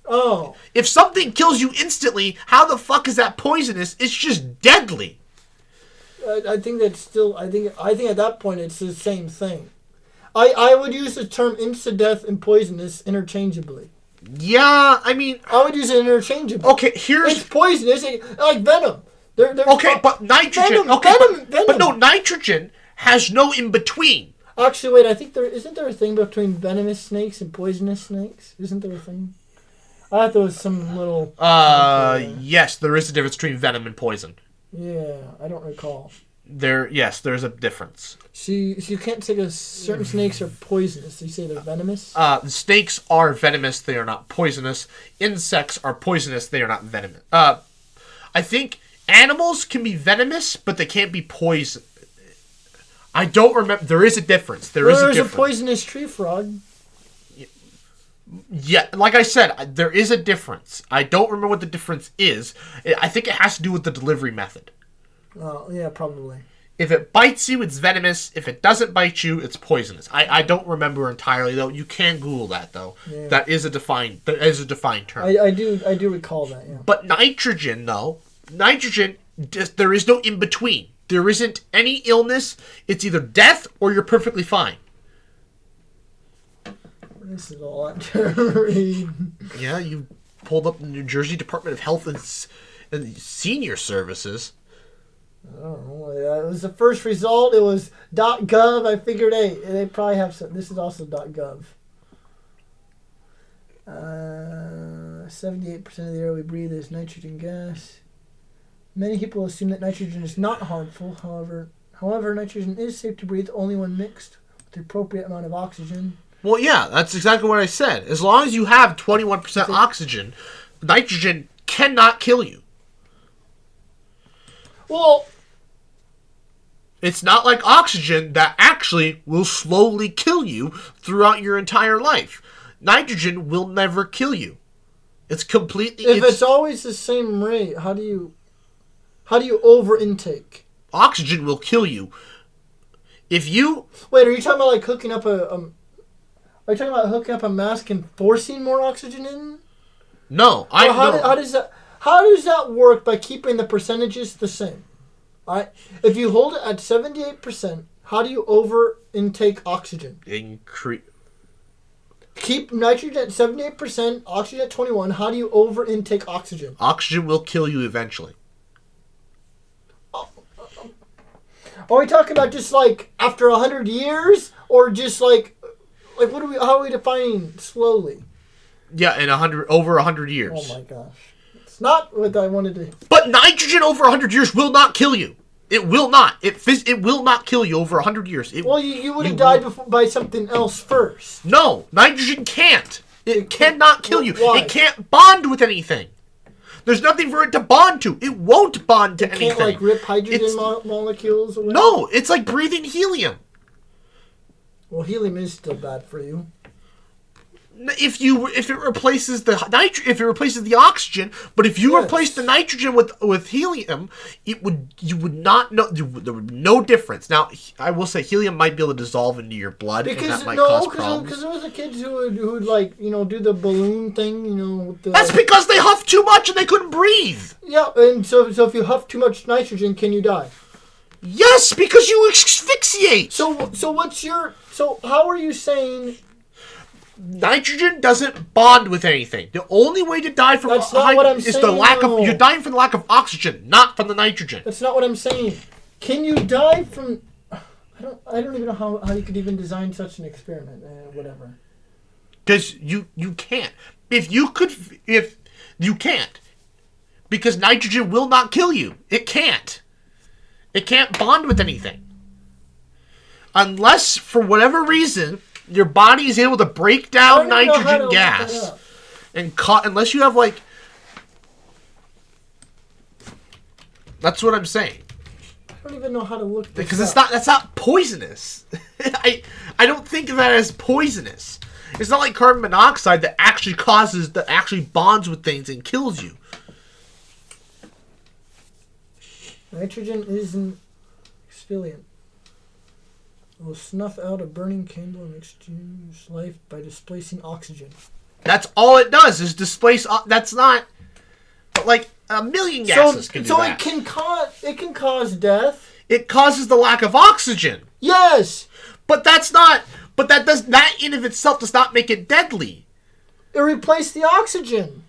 Oh. If something kills you instantly, how the fuck is that poisonous? It's just deadly. I think that's still. I think at that point it's the same thing. I would use the term insta-death and poisonous interchangeably. Yeah, I mean, I would use it interchangeably. Okay, it's poisonous, like venom. But nitrogen. Venom. But no, nitrogen has no in between. Actually, wait. I think isn't there a thing between venomous snakes and poisonous snakes? Isn't there a thing? I thought there was some little. Yes, there is a difference between venom and poison. Yeah, I don't recall. There's a difference. So you can't say certain snakes are poisonous. You say they're venomous? Snakes are venomous. They are not poisonous. Insects are poisonous. They are not venomous. I think animals can be venomous, but they can't be poison. I don't remember. There is a difference. There's a poisonous tree frog. Yeah, like I said, there is a difference. I don't remember what the difference is. I think it has to do with the delivery method. Oh, yeah, probably. If it bites you, it's venomous. If it doesn't bite you, it's poisonous. I don't remember entirely, though. You can Google that, though. Yeah. That is a defined term. I do recall that, yeah. But nitrogen, though, there is no in-between. There isn't any illness. It's either death or you're perfectly fine. This is a lot to read. Yeah, you pulled up the New Jersey Department of Health and Senior Services. I don't know. It was the first result. It was .gov. I figured, hey, they probably have some. This is also .gov. 78% of the air we breathe is nitrogen gas. Many people assume that nitrogen is not harmful. However, nitrogen is safe to breathe only when mixed with the appropriate amount of oxygen. Well, yeah, that's exactly what I said. As long as you have 21% oxygen, nitrogen cannot kill you. Well, it's not like oxygen that actually will slowly kill you throughout your entire life. Nitrogen will never kill you. It's completely... If it's always the same rate, how do you over intake? Oxygen will kill you. If you... Wait, are you talking about like hooking up Are you talking about hooking up a mask and forcing more oxygen in? No, How does that work by keeping the percentages the same? If you hold it at 78%, how do you over intake oxygen? Keep nitrogen at 78%, oxygen at 21%. How do you over intake oxygen? Oxygen will kill you eventually. Are we talking about just like after 100 years? or just like what are we? How are we defining slowly? Yeah, in over 100 years. Oh my gosh, it's not what I wanted to. But nitrogen over 100 years will not kill you. It will not. It will not kill you over 100 years. Well, you would have died by something else first. No, nitrogen can't. It cannot kill you. Why? It can't bond with anything. There's nothing for it to bond to. It won't bond to anything. It can't rip hydrogen molecules away? No, it's like breathing helium. Well, helium is still bad for you. If it replaces the if it replaces the oxygen, but if you replace the nitrogen with helium, you would not know. There would be no difference. Now, I will say helium might be able to dissolve into your blood, and that might cause problems. Because there was the kids who would like do the balloon thing, with the. That's because they huffed too much and they couldn't breathe. Yeah, and so if you huff too much nitrogen, can you die? Yes, because you asphyxiate. So how are you saying? Nitrogen doesn't bond with anything. The only way to die from That's not what I'm saying, you're dying from the lack of oxygen, not from the nitrogen. That's not what I'm saying. Can you die from? I don't even know how you could even design such an experiment. Whatever. Because you can't. If you can't, because nitrogen will not kill you. It can't. It can't bond with anything. Unless, for whatever reason, your body is able to break down nitrogen gas. Unless you have, that's what I'm saying. I don't even know how to look this Because that's not poisonous. I don't think of that as poisonous. It's not like carbon monoxide that actually bonds with things and kills you. Nitrogen is an exfoliant. It will snuff out a burning candle and extinguish life by displacing oxygen. That's all it does is displace. That's not. But like a million gases can do that. So it can cause death. It causes the lack of oxygen. Yes. But that's not. But that in of itself does not make it deadly. It replaced the oxygen.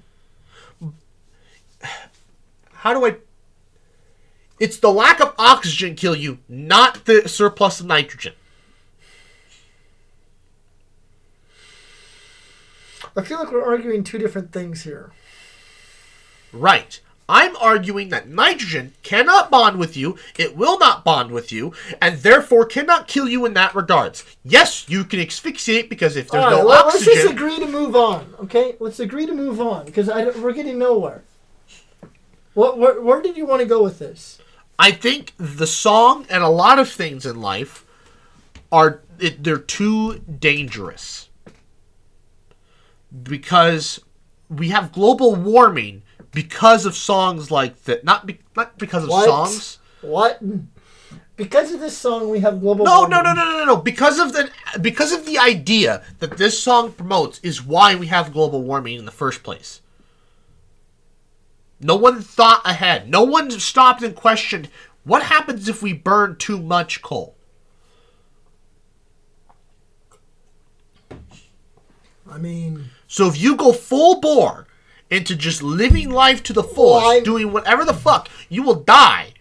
How do I? It's the lack of oxygen kill you, not the surplus of nitrogen. I feel like we're arguing two different things here. Right. I'm arguing that nitrogen cannot bond with you, it will not bond with you, and therefore cannot kill you in that regards. Yes, you can asphyxiate because if there's no oxygen... Let's just agree to move on, okay? Let's agree to move on, because we're getting nowhere. Where did you want to go with this? I think the song and a lot of things in life they're too dangerous. Because we have global warming because of songs like that. Not because of songs. What? Because of this song, we have global warming. No. Because of the idea that this song promotes is why we have global warming in the first place. No one thought ahead. No one stopped and questioned, what happens if we burn too much coal? I mean... So if you go full bore into just living life to the fullest, doing whatever the fuck, you will die.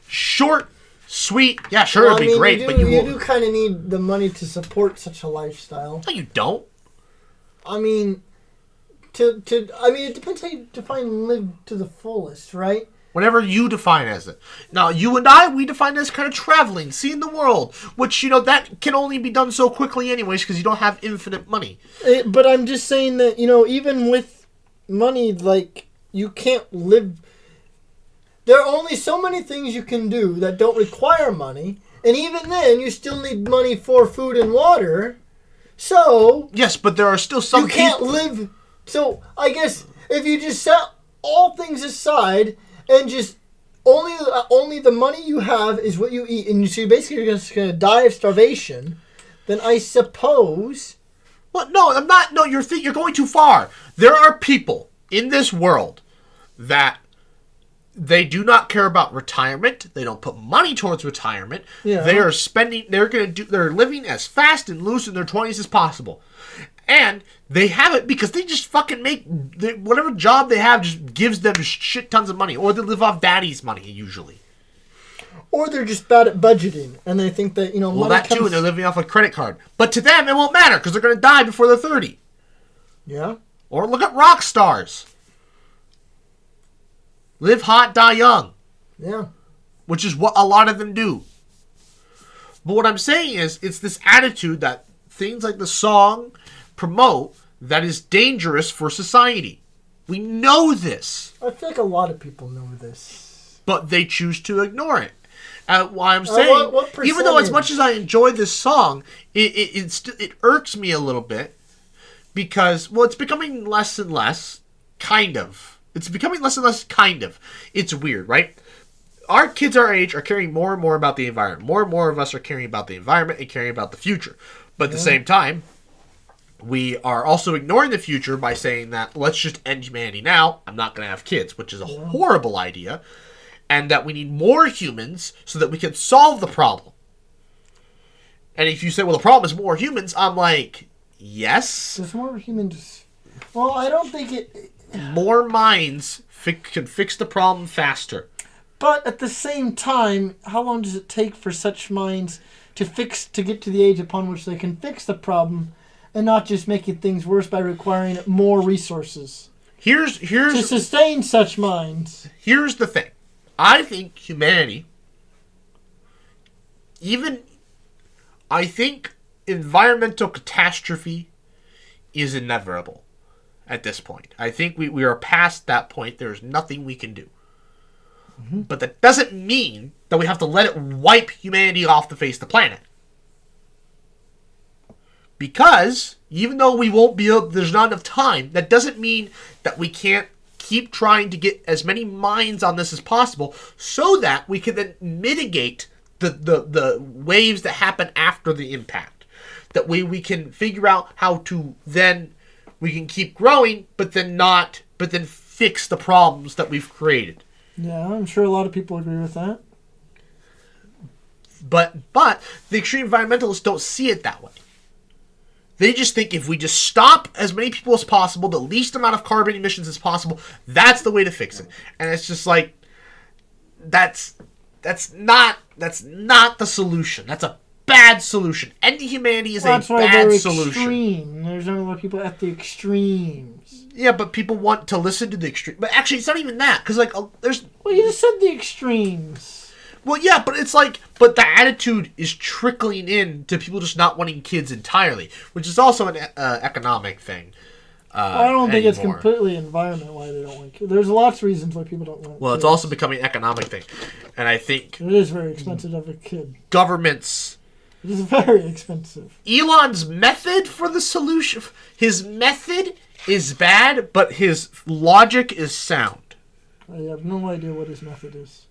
Short, sweet, yeah, sure, it'll be great, but you will... You do kind of need the money to support such a lifestyle. No, you don't. I mean... it depends how you define live to the fullest, right? Whatever you define as it. Now, you and I, we define as kind of traveling, seeing the world, which, that can only be done so quickly anyways because you don't have infinite money. But I'm just saying that, even with money, you can't live... There are only so many things you can do that don't require money, and even then, you still need money for food and water, so... Yes, but there are still some You can't live... So, I guess, if you just set all things aside and just only the money you have is what you eat, and so you're basically just going to die of starvation, then I suppose... Well, no, I'm not... No, you're going too far. There are people in this world that they do not care about retirement. They don't put money towards retirement. Yeah. They're living as fast and loose in their 20s as possible. And they have it because they just fucking whatever job they have just gives them shit tons of money. Or they live off daddy's money, usually. Or they're just bad at budgeting, and they think that, Well, money that comes... too, and they're living off a credit card. But to them, it won't matter, because they're going to die before they're 30. Yeah. Or look at rock stars. Live hot, die young. Yeah. Which is what a lot of them do. But what I'm saying is, it's this attitude that things like the song promote that is dangerous for society. We know this. I feel like a lot of people know this. But they choose to ignore it. Why I'm saying, what even though as much as I enjoy this song, it irks me a little bit because, well, it's becoming less and less, kind of. It's becoming less and less, kind of. It's weird, right? Our kids our age are caring more and more about the environment. More and more of us are caring about the environment and caring about the future. But at the same time, we are also ignoring the future by saying that let's just end humanity now. I'm not going to have kids, which is a horrible idea. And that we need more humans so that we can solve the problem. And if you say, well, the problem is more humans, I'm like, yes. There's more humans. Well, I don't think it... More minds can fix the problem faster. But at the same time, how long does it take for such minds to get to the age upon which they can fix the problem and not just making things worse by requiring more resources? Here's to sustain such minds. Here's the thing. I think humanity, I think environmental catastrophe is inevitable at this point. I think we are past that point. There's nothing we can do. Mm-hmm. But that doesn't mean that we have to let it wipe humanity off the face of the planet. Because even though we won't be able, there's not enough time, that doesn't mean that we can't keep trying to get as many minds on this as possible so that we can then mitigate the waves that happen after the impact. That way we can figure out how to then, we can keep growing, but then fix the problems that we've created. Yeah, I'm sure a lot of people agree with that. But the extreme environmentalists don't see it that way. They just think if we just stop as many people as possible, the least amount of carbon emissions as possible, that's the way to fix it. And it's just like, that's not the solution. That's a bad solution. Ending humanity is a bad solution. Extreme. There's not a lot of people at the extremes. Yeah, but people want to listen to the extreme. But actually, it's not even that. Because, there's... Well, you just said the extremes. Well, yeah, but it's but the attitude is trickling in to people just not wanting kids entirely, which is also an economic thing. I don't think it's completely environment why they don't want kids. There's lots of reasons why people don't want kids. Well, it's also becoming an economic thing. And I think... It is very expensive to have a kid. Governments... It is very expensive. Elon's method for the solution... His method is bad, but his logic is sound. I have no idea what his method is.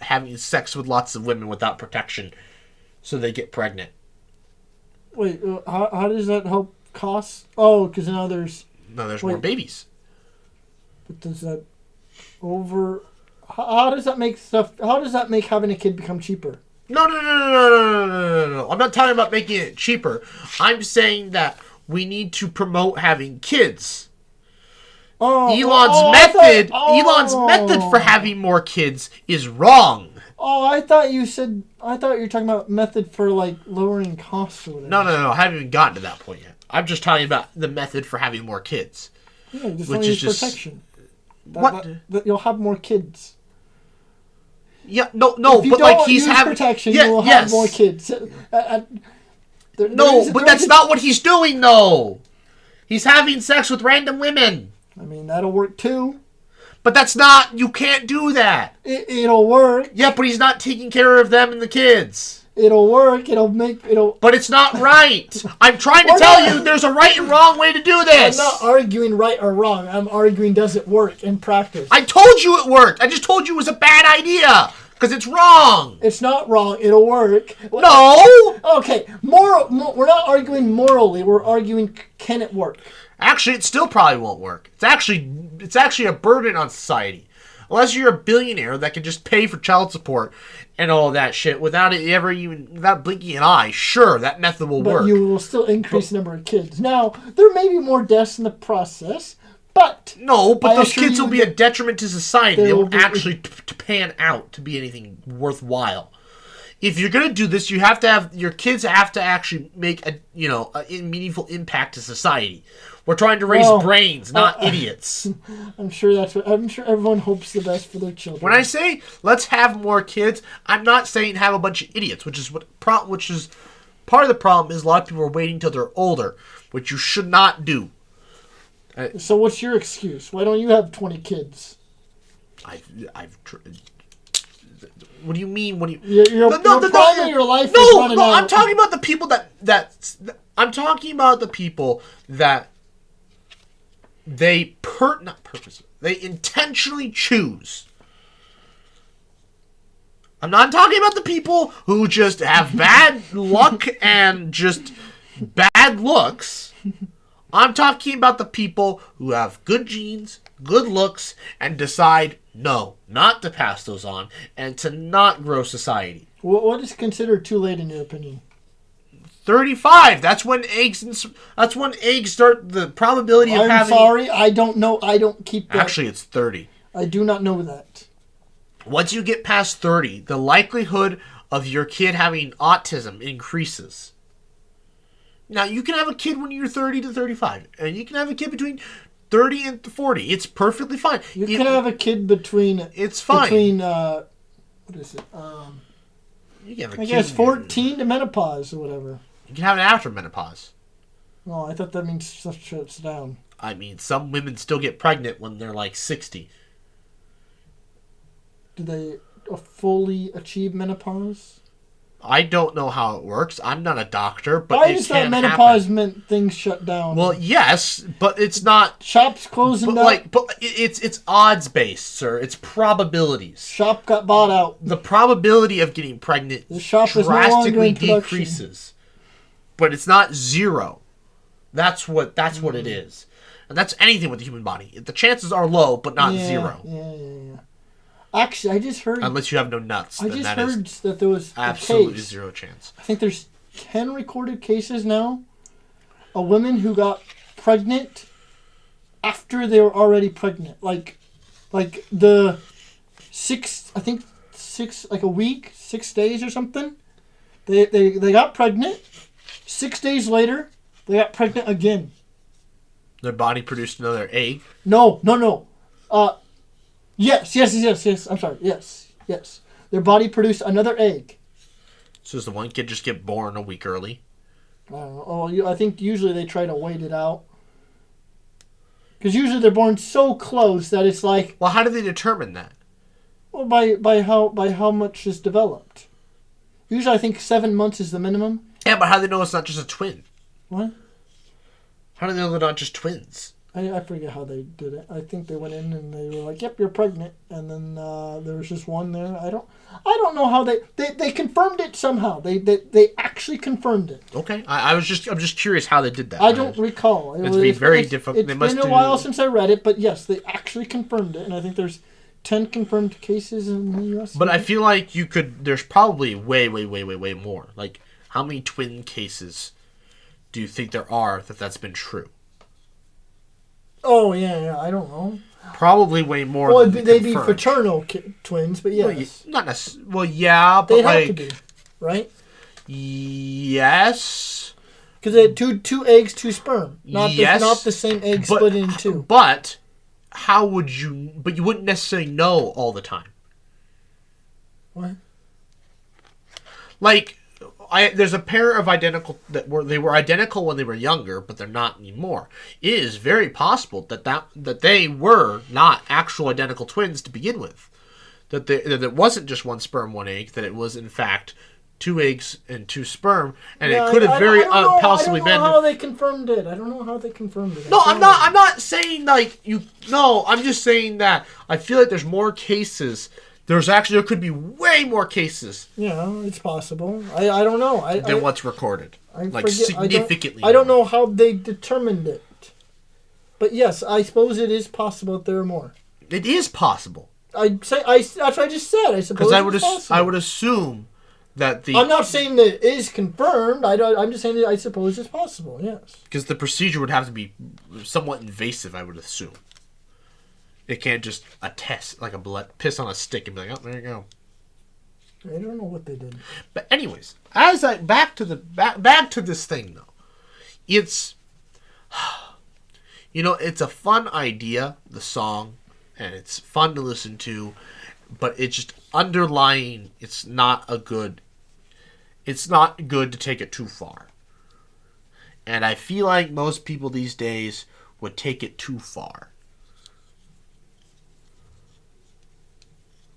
Having sex with lots of women without protection so they get pregnant. Wait, how does that help costs? Oh, because now there's more babies. But does that how does that make having a kid become cheaper? No. I'm not talking about making it cheaper. I'm saying that we need to promote having kids. Elon's method for having more kids is wrong. Oh, I thought you were talking about method for lowering costs or whatever. No. I haven't even gotten to that point yet. I'm just talking about the method for having more kids. Yeah, which is protection. What? That you'll have more kids. Yeah, no, if you don't use protection, you will have more kids. But that's not what he's doing, though. He's having sex with random women. I mean, that'll work too. But you can't do that. It'll work. Yeah, but he's not taking care of them and the kids. It'll work. But it's not right. I'm trying to tell you there's a right and wrong way to do this. I'm not arguing right or wrong. I'm arguing does it work in practice. I told you it worked. I just told you it was a bad idea. Because it's wrong. It's not wrong. It'll work. No. Okay. We're not arguing morally. We're arguing can it work. Actually, it still probably won't work. It's actually a burden on society. Unless you're a billionaire that can just pay for child support and all that shit without blinking an eye. Sure, that method will work. But you will still increase the number of kids. Now, there may be more deaths in the process, But No, but I those assure kids will you be a detriment to society. They will won't be- actually to pan out to be anything worthwhile. If you're gonna do this, you have to have your kids have to actually make a meaningful impact to society. We're trying to raise brains, not idiots. I'm sure everyone hopes the best for their children. When I say let's have more kids, I'm not saying have a bunch of idiots, which is part of the problem is a lot of people are waiting till they're older, which you should not do. So what's your excuse? Why don't you have 20 kids? What do you mean? What do you? Your prime of your life is running out. I'm talking about the people I'm talking about the people that they they intentionally choose. I'm not talking about the people who just have bad luck and just bad looks. I'm talking about the people who have good genes, good looks, and decide no, not to pass those on and to not grow society. What is considered too late in your opinion? 35. That's when eggs start. The probability of having. I'm sorry, I don't know. I don't keep that. Actually, it's 30. I do not know that. Once you get past 30, the likelihood of your kid having autism increases. Now, you can have a kid when you're 30 to 35, and you can have a kid between 30 and 40. It's perfectly fine. You can have a kid between... It's fine. What is it? You can have a I kid guess 14 to menopause or whatever. You can have it after menopause. Oh, I thought that means stuff shuts down. I mean, some women still get pregnant when they're like 60. Do they fully achieve menopause? I don't know how it works. I'm not a doctor, but I just thought menopause meant things shut down. Well, yes, but it's not. Shops closing down. But it's odds based, sir. It's probabilities. Shop got bought out. The probability of getting pregnant the shop drastically is no longer in decreases, but it's not zero. That's what it is, and that's anything with the human body. The chances are low, but not zero. Yeah. Actually, I just heard... Unless you have no nuts. I just heard that there was absolutely zero chance. I think there's 10 recorded cases now. A woman who got pregnant after they were already pregnant. Like the 6 a week, 6 days or something. They got pregnant. 6 days later, they got pregnant again. Their body produced another egg? No. Yes. I'm sorry. Yes. Their body produced another egg. So does the one kid just get born a week early? I don't know. Oh, I think usually they try to wait it out. Because usually they're born so close that it's like... Well, how do they determine that? Well, by how much is developed. Usually I think 7 months is the minimum. Yeah, but how do they know it's not just a twin? What? How do they know they're not just twins? I forget how they did it. I think they went in and they were like, "Yep, you're pregnant," and then there was just one there. I don't know how they confirmed it somehow. They actually confirmed it. Okay, I'm just curious how they did that. I don't recall. It's very difficult. It's been a while since I read it, but yes, they actually confirmed it, and I think there's 10 confirmed cases in the U.S. But I feel like there's probably way more. Like, how many twin cases do you think there are that's been true? Oh, yeah, I don't know. Probably way more than they'd be fraternal twins, but yes. Well, not necessarily. Well, yeah, but they'd have to be, right? Yes. Because they had two eggs, 2 sperm. Not the same egg split in 2. But how would you... But you wouldn't necessarily know all the time. What? Like... there's a pair of identical they were identical when they were younger, but they're not anymore. It is very possible that they were not actual identical twins to begin with. That it wasn't just 1 sperm, 1 egg. That it was in fact 2 eggs and 2 sperm, and it could have possibly been. I don't know how they confirmed it. I don't know how they confirmed it. No, I'm not saying like you. No, I'm just saying that I feel like there's more cases. There could be way more cases. Yeah, it's possible. I don't know. Than what's recorded. Significantly. I don't know how they determined it. But yes, I suppose it is possible that there are more. It is possible. That's what I just said. I suppose I would assume that I'm not saying that it is confirmed. I'm just saying that I suppose it's possible, yes. Because the procedure would have to be somewhat invasive, I would assume. It can't just attest like piss on a stick and be like, oh, there you go. I don't know what they did. But anyways, back to this thing though. It's it's a fun idea, the song, and it's fun to listen to, but it's just underlying it's not good to take it too far. And I feel like most people these days would take it too far.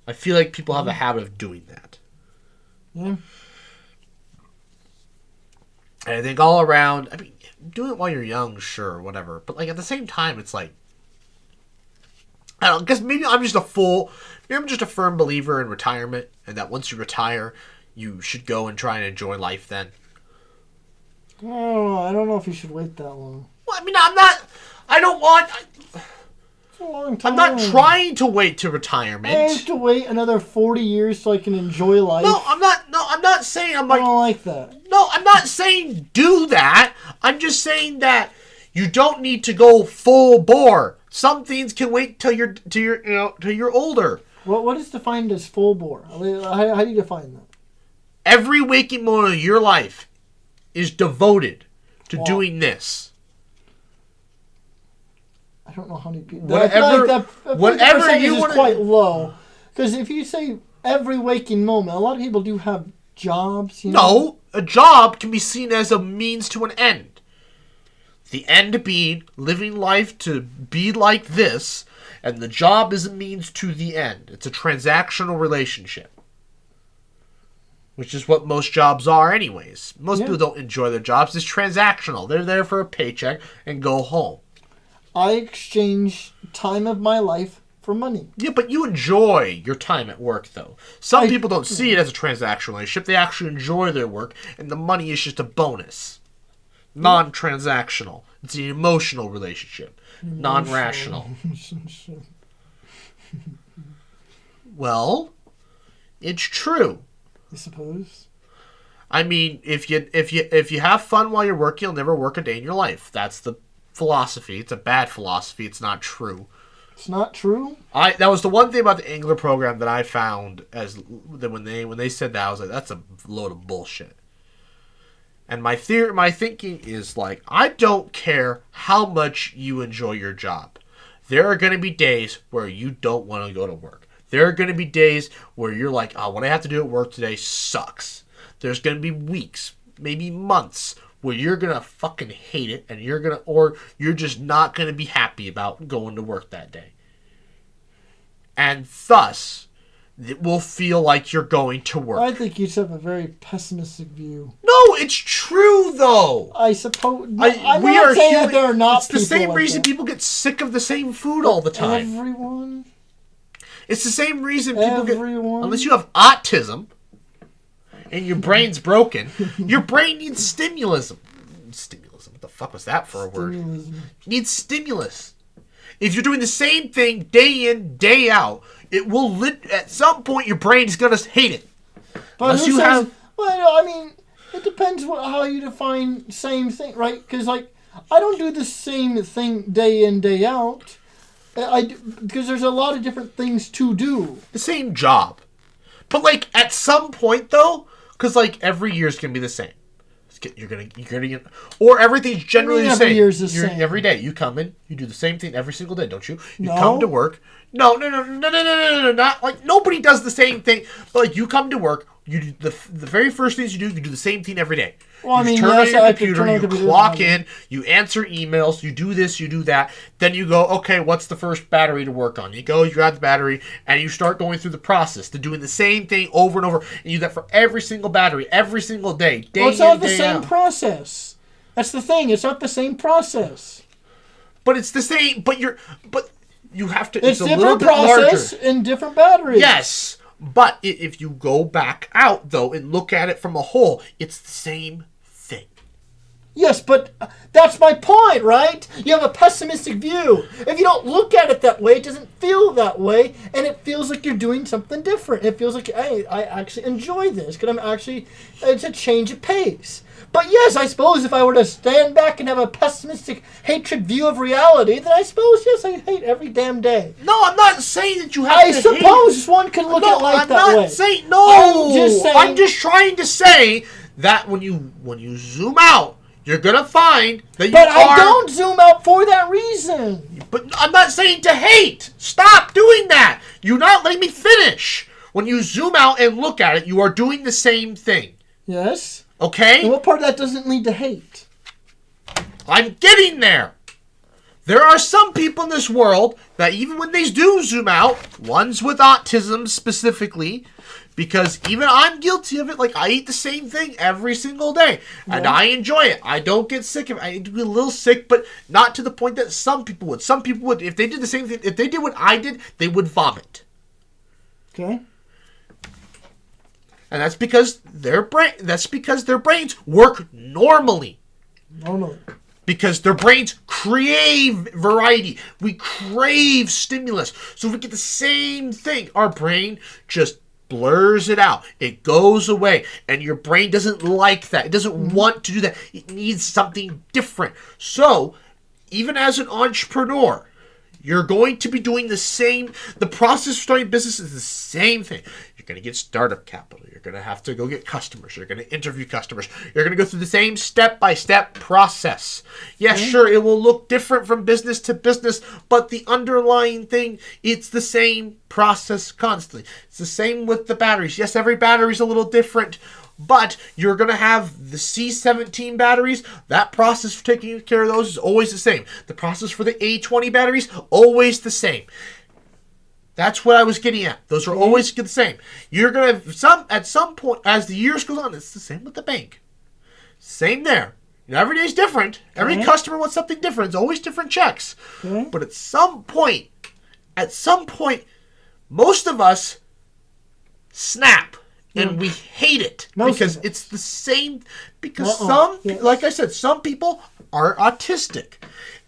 I feel like people have a habit of doing that. Yeah. And I think all around, I mean, do it while you're young, sure, whatever. But, like, at the same time, it's like, I don't know, because maybe I'm just a firm believer in retirement, and that once you retire, you should go and try and enjoy life then. Oh, I don't know if you should wait that long. Well, I mean, I don't want... It's a long time. I'm not trying to wait to retirement. I have to wait another 40 years so I can enjoy life. No, I'm not saying I'm like... I don't like that. No, I'm not saying do that. I'm just saying that you don't need to go full bore. Some things can wait till you're older. What is defined as full bore? How do you define that? Every waking moment of your life is devoted to doing this. I don't know how many people. Whatever you is want quite low. Because if you say every waking moment, a lot of people do have jobs. No, a job can be seen as a means to an end. The end being living life to be like this, and the job is a means to the end. It's a transactional relationship. Which is what most jobs are anyways. Most people don't enjoy their jobs. It's transactional. They're there for a paycheck and go home. I exchange time of my life for money. Yeah, but you enjoy your time at work, though. Some people don't see it as a transactional relationship. They actually enjoy their work, and the money is just a bonus. Non-transactional. It's an emotional relationship. Non-rational. Well, it's true. I suppose. I mean, if you have fun while you're working, you'll never work a day in your life. That's the philosophy. It's a bad philosophy. It's not true. It's not true? That was the one thing about the Angler program that I found as that when they said that, I was like, that's a load of bullshit. And my thinking is like, I don't care how much you enjoy your job. There are going to be days where you don't want to go to work. There are going to be days where you're like, oh, what I have to do at work today sucks. There's going to be weeks, maybe months, where you're going to fucking hate it, and or you're just not going to be happy about going to work that day. And thus, it will feel like you're going to work. I think you have a very pessimistic view. No, it's true, though. I suppose. I'm not saying that there are not people. It's the same like reason that. people get sick of the same food all the time. Everyone? It's the same reason people Everyone? Unless you have autism and your brain's broken, your brain needs stimulus. What the fuck was that for a word? You need stimulus. If you're doing the same thing day in, day out, it will at some point your brain is gonna hate it. But well, I mean, it depends how you define same thing, right? Because like, I don't do the same thing day in, day out. Because there's a lot of different things to do. The same job. But like at some point though, because like every year is gonna be the same. You're gonna or everything's generally the same. Every year's the same. Every day you come in, you do the same thing every single day, don't you? You come to work. No. Not like nobody does the same thing. But like you come to work, you do the very first things you do the same thing every day. Well, I mean, turn on your computer, you clock in, you answer emails, you do this, you do that. Then you go, okay, what's the first battery to work on? You go, you grab the battery, and you start going through the process to doing the same thing over and over. And you do that for every single battery, every single day, day in, day out. Well, it's not the same process. That's the thing. It's not the same process. But it's the same. But you have to. It's a different little bit process larger. and different batteries. Yes. But if you go back out, though, and look at it from a whole, it's the same thing. Yes, but that's my point, right? You have a pessimistic view. If you don't look at it that way, it doesn't feel that way, and it feels like you're doing something different. It feels like, hey, I actually enjoy this, because it's a change of pace. But yes, I suppose if I were to stand back and have a pessimistic hatred view of reality, then I suppose, yes, I hate every damn day. No, I'm not saying that you have I to suppose one could look at life that way. I'm not saying... No! I'm just trying to say that when you zoom out, you're going to find that you But I don't zoom out for that reason. But I'm not saying to hate. Stop doing that. You're not letting me finish. When you zoom out and look at it, you are doing the same thing. Yes. Okay? And what part of that doesn't lead to hate? I'm getting there. There are some people in this world that even when they do zoom out, ones with autism specifically, because even I'm guilty of it. Like, I eat the same thing every single day, and I enjoy it. I don't get sick of it. I do a little sick, but not to the point that some people would. Some people would, if they did the same thing, if they did what I did, they would vomit. Okay. And that's because their brains work normally. Normally. Because their brains crave variety. We crave stimulus. So if we get the same thing, our brain just blurs it out. It goes away. And your brain doesn't like that. It doesn't want to do that. It needs something different. So, even as an entrepreneur, you're going to be doing the same. The process of starting a business is the same thing. You're going to get startup capital. You're going to have to go get customers. You're going to interview customers. You're going to go through the same step-by-step process. Yes, sure, it will look different from business to business, but the underlying thing, it's the same process constantly. It's the same with the batteries. Yes, every battery is a little different, but you're going to have the C17 batteries. That process for taking care of those is always the same. The process for the A20 batteries, always the same. That's what I was getting at. Those are always the same. You're going to, at some point, as the years goes on, it's the same with the bank. Same there. Every day's different. Every customer wants something different. It's always different checks. But at some point, most of us snap. And we hate it because it's the same. Because like I said, some people are autistic,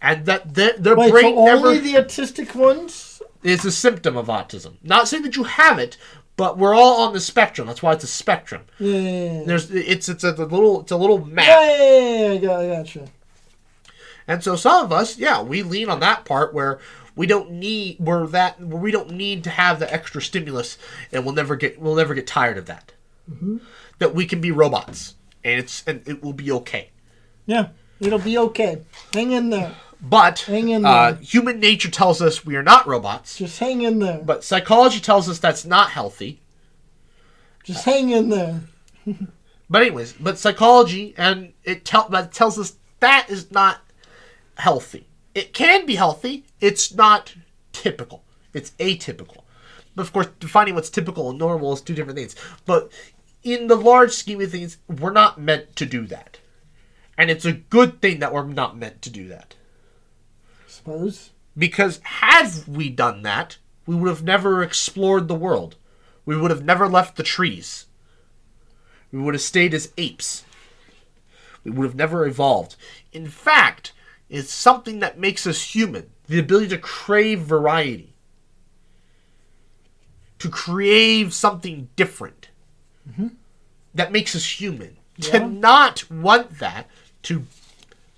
and that their brain only the autistic ones. Is a symptom of autism. Not saying that you have it, but we're all on the spectrum. That's why it's a spectrum. Yeah. It's a little map. Yeah, I gotcha. And so some of us, we lean on that part where we don't need to have the extra stimulus, and we'll never get tired of that. Mm-hmm. That we can be robots, and it will be okay. Yeah, it'll be okay. Hang in there. But hang in there. Human nature tells us we are not robots. Just hang in there. But psychology tells us that's not healthy. Just hang in there. But psychology and that tells us that is not healthy. It can be healthy. It's not typical. It's atypical. But of course, defining what's typical and normal is two different things. But in the large scheme of things, we're not meant to do that. And it's a good thing that we're not meant to do that. Suppose. Because had we done that, we would have never explored the world. We would have never left the trees. We would have stayed as apes. We would have never evolved. In fact, it's something that makes us human. The ability to crave variety. To crave something different. Mm-hmm. That makes us human. Yeah. To not want that, to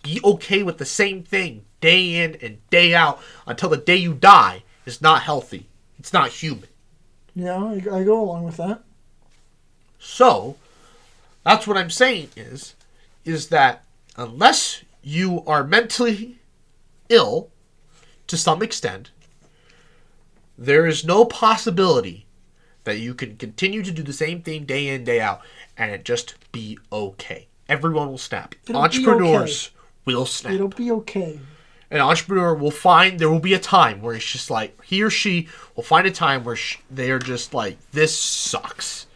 be okay with the same thing day in and day out until the day you die is not healthy. It's not human. Yeah, I go along with that. So, that's what I'm saying is that unless you are mentally ill to some extent, there is no possibility that you can continue to do the same thing day in, day out, and it just be okay. Everyone will snap. Entrepreneurs will snap. It'll be okay. An entrepreneur will find there will be a time where it's just like, he or she will find a time where they are just like, this sucks.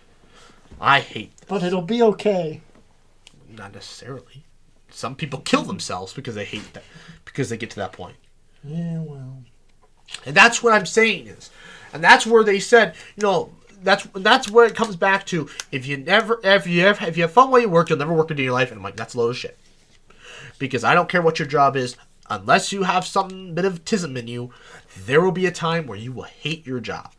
I hate this. But it'll be okay. Not necessarily. Some people kill themselves because they hate that, because they get to that point. Yeah, well. And that's what I'm saying is. And that's where they said, that's where it comes back to. If you have fun while you work, you'll never work a day in your life. And I'm like, that's a load of shit. Because I don't care what your job is, unless you have some bit of autism in you, there will be a time where you will hate your job.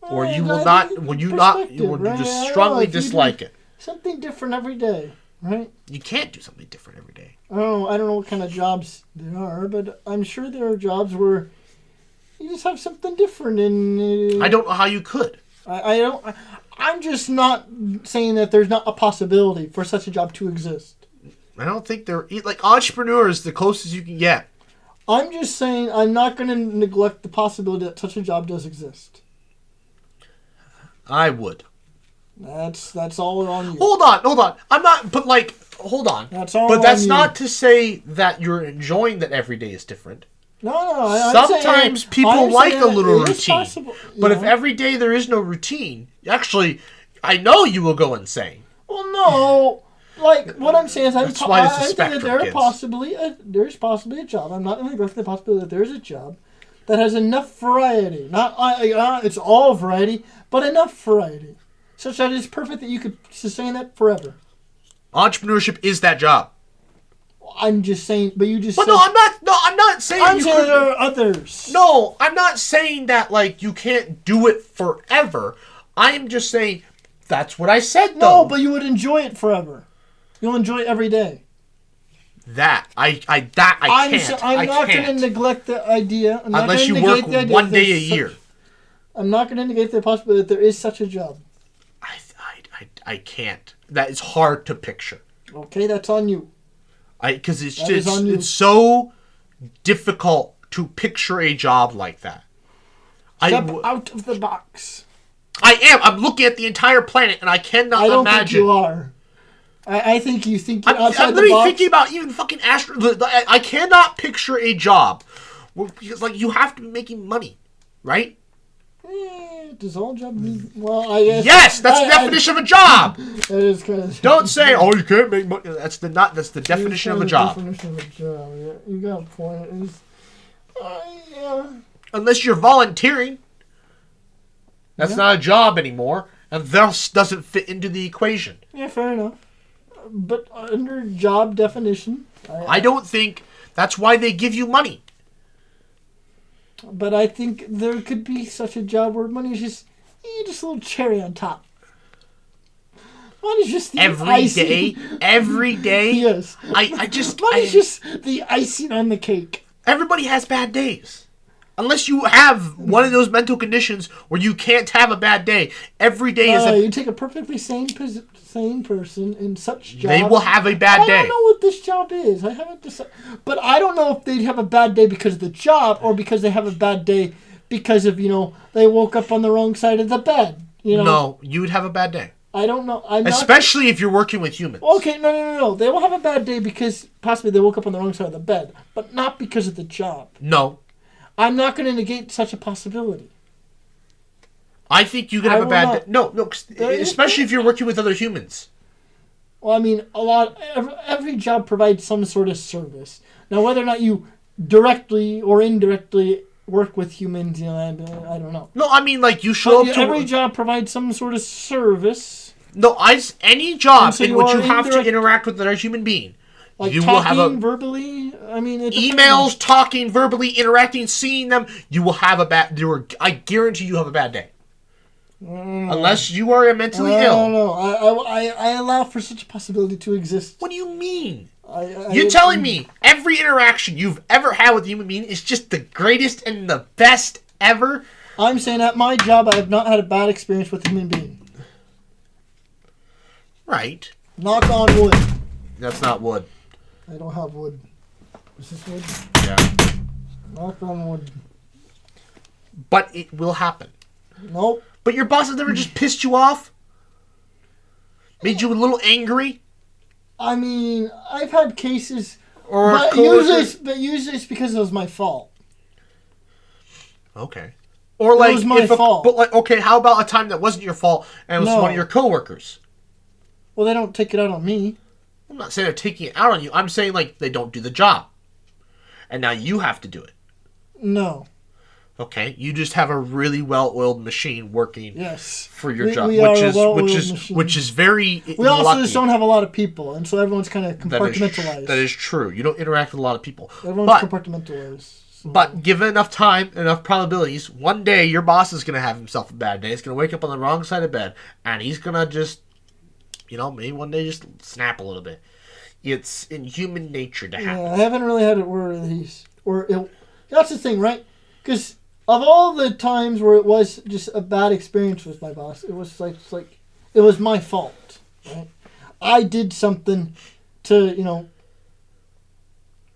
Or you will not, when you just strongly dislike it. Something different every day, right? You can't do something different every day. I don't know what kind of jobs there are, but I'm sure there are jobs where you just have something different. And I don't know how you could. I don't. I'm just not saying that there's not a possibility for such a job to exist. I don't think they're like entrepreneur is the closest you can get. I'm just saying I'm not going to neglect the possibility that such a job does exist. I would. That's all on you. Hold on. I'm not, but like, hold on. That's all But that's on you. not to say that you're enjoying that every day is different. No. Sometimes people like a little routine. But if know. every day there is no routine, actually, I know you will go insane. Well, no. Like, what I'm saying is I That's why it's a think that spectrum, there's kids. there's possibly a job. I'm not going to neglect the possibility that there's a job that has enough variety. Not it's all variety, but enough variety. Such that it's perfect that you could sustain that forever. Entrepreneurship is that job. I'm just saying, but you just But said, I'm not saying I'm you saying couldn't- there are others. No, I'm not saying that like you can't do it forever. I am just saying that's what I said though. No, but you would enjoy it forever. You'll enjoy it every day. I can't. I'm not going to neglect the idea. Unless you work one day a year. I'm not going to negate the possibility that there is such a job. I can't. That is hard to picture. Okay, that's on you. Because it's so difficult to picture a job like that. Step out of the box. I am. I'm looking at the entire planet, and I cannot imagine. I don't think you are. I think you think you're outside I'm the literally box. thinking about even fucking I cannot picture a job because like you have to be making money, right? Does all job mean? Well, I guess. Yes, that's the definition of a job. It is kind of. Don't say, "Oh, you can't make money." That's the definition of a job. Definition of a job. Yeah, you got a point. Yeah. Unless you're volunteering, that's not a job anymore, and thus doesn't fit into the equation. Yeah, fair enough. But under job definition, I don't think that's why they give you money. But I think there could be such a job where money is just a little cherry on top. Money is just the icing. Every day. Yes. Money's just the icing on the cake. Everybody has bad days. Unless you have one of those mental conditions where you can't have a bad day. Every day is you take a perfectly sane person in such job. They will have a bad day. I don't know what this job is. I haven't decided. But I don't know if they'd have a bad day because of the job or because they have a bad day because of, they woke up on the wrong side of the bed. No, you would have a bad day. I don't know. Especially if you're working with humans. Okay, no. They will have a bad day because possibly they woke up on the wrong side of the bed, but not because of the job. No. I'm not going to negate such a possibility. I think you could have a bad day. No, especially if you're working with other humans. Well, I mean, every job provides some sort of service. Now, whether or not you directly or indirectly work with humans, I don't know. No, I mean, like, you show up to... Every job provides some sort of service. No, any job in which you have to indirect... interact with another human being. Like you talking will have verbally? I mean... Emails, talking, verbally, interacting, seeing them, you will have a bad... I guarantee you have a bad day. Unless you are mentally ill. I don't know. I allow for such a possibility to exist. What do you mean? You're telling me every interaction you've ever had with a human being is just the greatest and the best ever? I'm saying at my job I have not had a bad experience with a human being. Right. Knock on wood. That's not wood. I don't have wood. Is this wood? Yeah. Knock on wood. But it will happen. Nope. But your boss has never just pissed you off? Made you a little angry? I mean, I've had cases, or but usually it's because it was my fault. Okay. Or like, it was my fault. But like, okay, how about a time that wasn't your fault and it was one of your coworkers? Well, they don't take it out on me. I'm not saying they're taking it out on you. I'm saying like they don't do the job, and now you have to do it. No. Okay, you just have a really well-oiled machine working for your job, which is very. We also just don't have a lot of people, and so everyone's kind of compartmentalized. That is true. You don't interact with a lot of people. Everyone's compartmentalized. So. But given enough time, enough probabilities, one day your boss is going to have himself a bad day. He's going to wake up on the wrong side of bed, and he's going to just maybe one day just snap a little bit. It's in human nature to happen. Yeah, I haven't really had it where that's the thing, right? Because of all the times where it was just a bad experience with my boss, it was like it was my fault, right? I did something to,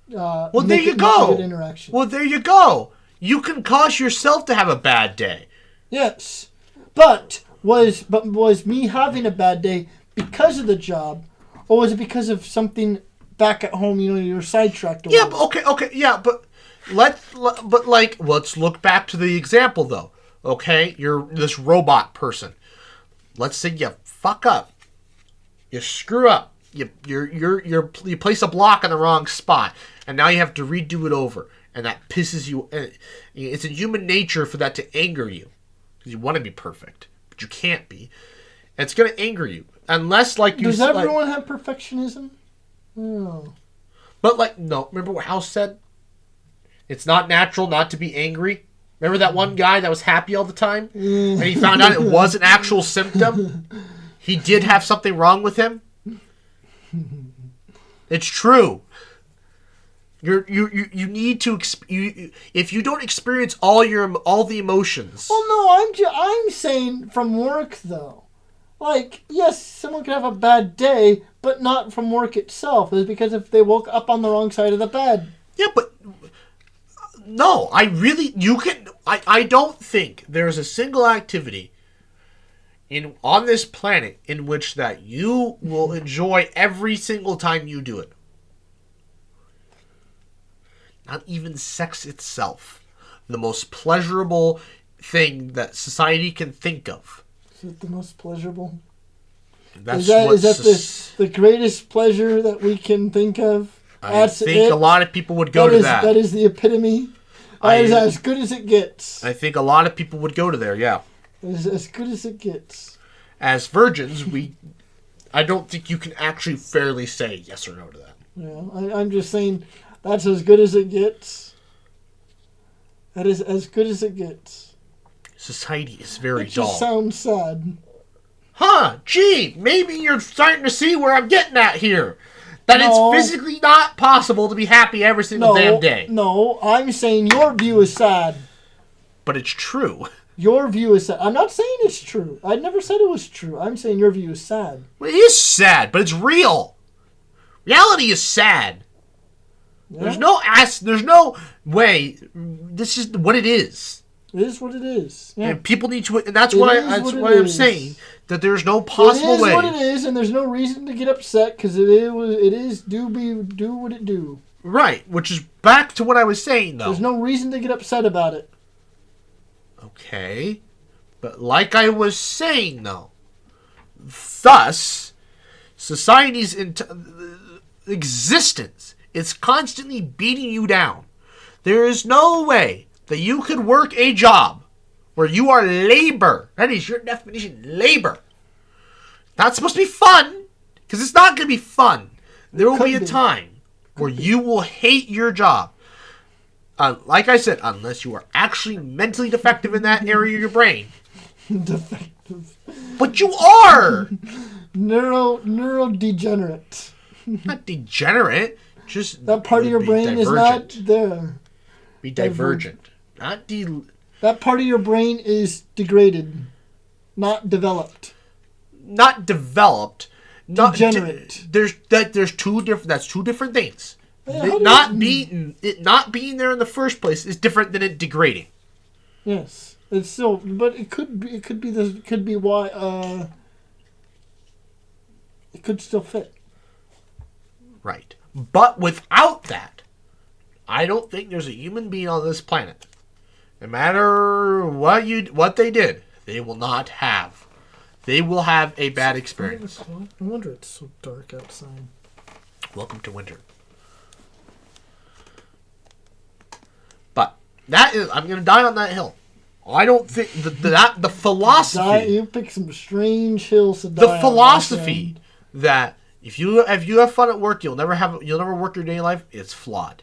Well, there you go. Good interaction. Well, there you go. You can cause yourself to have a bad day. Yes, but was me having a bad day because of the job, or was it because of something back at home? You were sidetracked. Yeah, but okay, yeah, but let's look back to the example though. Okay, you're this robot person. Let's say you fuck up, you screw up, you place a block in the wrong spot, and now you have to redo it over, and that pisses you. It's in human nature for that to anger you, because you want to be perfect, but you can't be. And it's gonna anger you unless Does everyone have perfectionism? No. But no. Remember what House said? It's not natural not to be angry. Remember that one guy that was happy all the time? And he found out it was an actual symptom? He did have something wrong with him? It's true. You need to if you don't experience all the emotions. Well, no, I'm saying from work though. Yes, someone could have a bad day, but not from work itself. It's because if they woke up on the wrong side of the bed. Yeah, but no, I don't think there's a single activity on this planet in which that you will enjoy every single time you do it. Not even sex itself. The most pleasurable thing that society can think of. Is it the most pleasurable? Is that the greatest pleasure that we can think of? I think a lot of people would go to that. That is the epitome. That is as good as it gets. I think a lot of people would go to there, yeah. It is as good as it gets. As virgins, I don't think you can actually fairly say yes or no to that. Yeah, I'm just saying that's as good as it gets. That is as good as it gets. Society is very dull. It just sounds sad. Huh, gee, maybe you're starting to see where I'm getting at here. That it's physically not possible to be happy every single damn day. No, I'm saying your view is sad. But it's true. Your view is sad. I'm not saying it's true. I never said it was true. I'm saying your view is sad. Well, it is sad, but it's real. Reality is sad. Yeah. There's no way. This is what it is. It is what it is. Yeah. And people need to, and that's what I'm saying. That there's no possible way. It is what it is, and there's no reason to get upset because do what it do. Right, which is back to what I was saying, though. There's no reason to get upset about it. Okay, but like I was saying, though, thus society's existence is constantly beating you down. There is no way that you could work a job where you are labor. That is your definition, labor. Not supposed to be fun, because it's not going to be fun. There will be a time where you will hate your job. Like I said, unless you are actually mentally defective in that area of your brain. Defective. But you are! Neurodegenerate. Not degenerate. Just that part of your brain is not there. Be divergent. That part of your brain is degraded, not developed. Not developed. Degenerate. There's two different. That's two different things. It not being there in the first place is different than it degrading. Yes, it's still, but it could be why it could still fit. Right, but without that, I don't think there's a human being on this planet. No matter what they did, they will not have. They will have a bad experience. No wonder it's so dark outside. Welcome to winter. But that is, I'm going to die on that hill. I don't think the philosophy. You pick some strange hills to die on. The philosophy that if you have fun at work, you'll never work your day in life. It's flawed.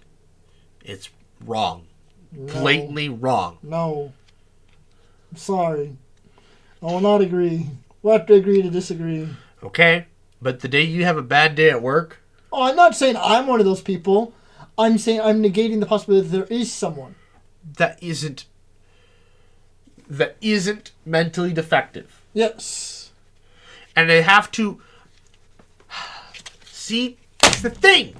It's wrong. Blatantly wrong. No. I'm sorry. I will not agree. We'll have to agree to disagree. Okay? But the day you have a bad day at work... Oh, I'm not saying I'm one of those people. I'm saying I'm negating the possibility that there is someone. That isn't mentally defective. Yes. And they have to... See, that's the thing.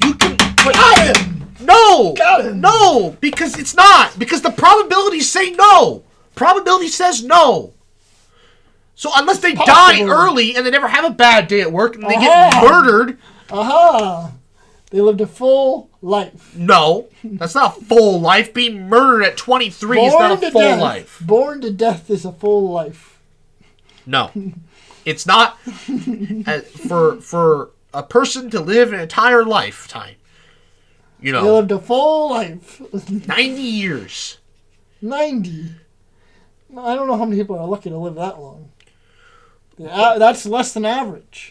You can... Got him! No! Got him! No! Because it's not. Because the probabilities say no. Probability says no. So unless they die early and they never have a bad day at work and they get murdered... Aha! They lived a full life. No, that's not a full life. Being murdered at 23 is not a full life. Born to death is a full life. No, it's not. For a person to live an entire lifetime, they lived a full life. 90 years. 90. I don't know how many people are lucky to live that long. That's less than average.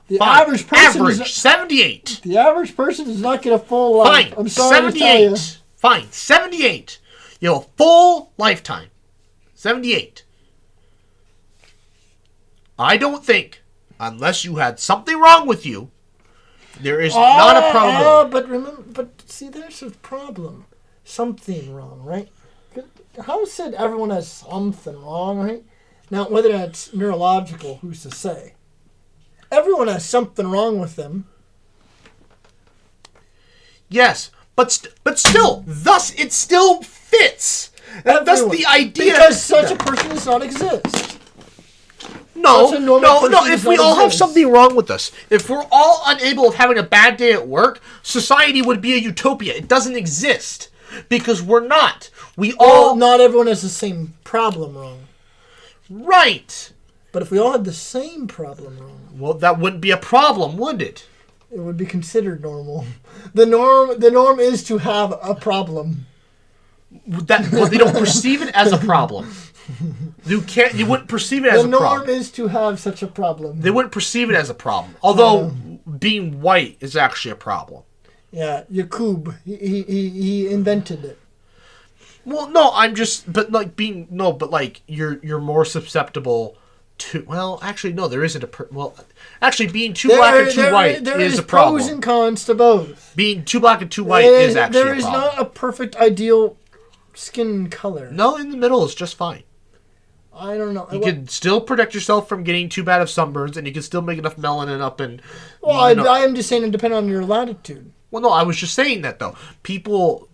The average person 78. The average person does not get a full life. Fine. I'm sorry 78. To tell you. Fine. 78. You have a full lifetime. 78. I don't think, unless you had something wrong with you, there is not a problem. But see, there's a problem. Something wrong, right? How said everyone has something wrong, right? Now, whether that's neurological, who's to say? Everyone has something wrong with them. Yes, but still, thus it still fits. And thus the idea... Because such a person does not exist. No. If we all have something wrong with us, if we're all unable of having a bad day at work, society would be a utopia. It doesn't exist. Because we're not. Not everyone has the same problem wrong. Right. But if we all had the same problem wrong... Well, that wouldn't be a problem, would it? It would be considered normal. The norm is to have a problem. They don't perceive it as a problem. You wouldn't perceive it as a problem. The norm is to have such a problem. They wouldn't perceive it as a problem. Although being white is actually a problem. Yeah, Yakub, he invented it. Well, no, you're more susceptible to, well, actually, no, there isn't being too black and too white is a problem. There is pros and cons to both. Being too black and too white is actually a problem. There is not a perfect ideal skin color. No, in the middle is just fine. I don't know. You can still protect yourself from getting too bad of sunburns, and you can still make enough melanin up and... Well, I am just saying it depends on your latitude. Well, no, I was just saying that, though. People,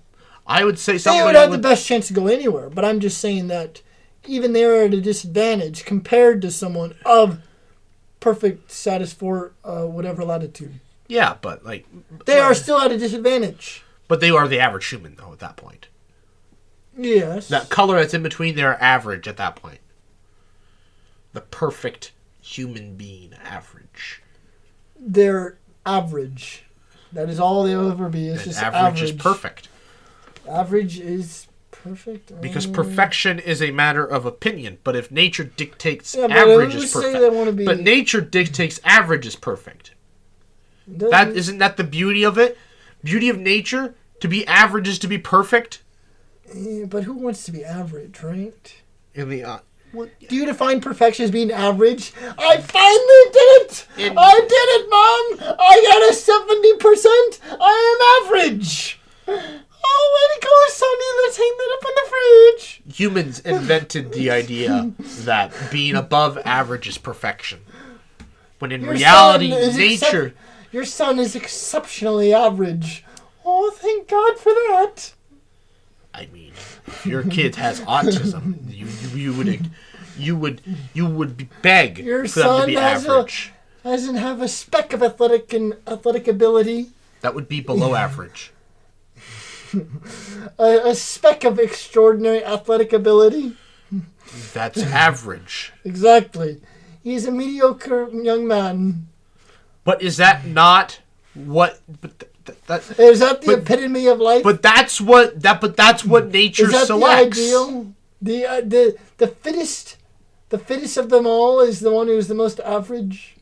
I would say somebody... They would have the best chance to go anywhere, but I'm just saying that even they're at a disadvantage compared to someone of perfect status for whatever latitude. Yeah, but they are still at a disadvantage. But they are the average human, though, at that point. Yes. That color that's in between, they're average at that point. The perfect human being average. They're average. That is all they'll ever be. It's just average. Average is perfect. Average is perfect. Because perfection is a matter of opinion. But if nature dictates average is perfect. But nature dictates average is perfect. Isn't that the beauty of it? Beauty of nature? To be average is to be perfect? Yeah, but who wants to be average, right? In the do you define perfection as being average? I finally did it! I did it, Mom! I got a 70%! I am average! Oh, way to go, Sonny! Let's hang that up in the fridge! Humans invented the idea that being above average is perfection. When in reality, nature... Your son is exceptionally average. Oh, thank God for that. I mean, if your kid has autism, you would beg your for them to be average. Doesn't have a speck of athletic ability. That would be below average. a speck of extraordinary athletic ability. That's average. Exactly. He's a mediocre young man. But is that not what? Is that the epitome of life? But that's what nature selects. The ideal? The fittest of them all is the one who's the most average.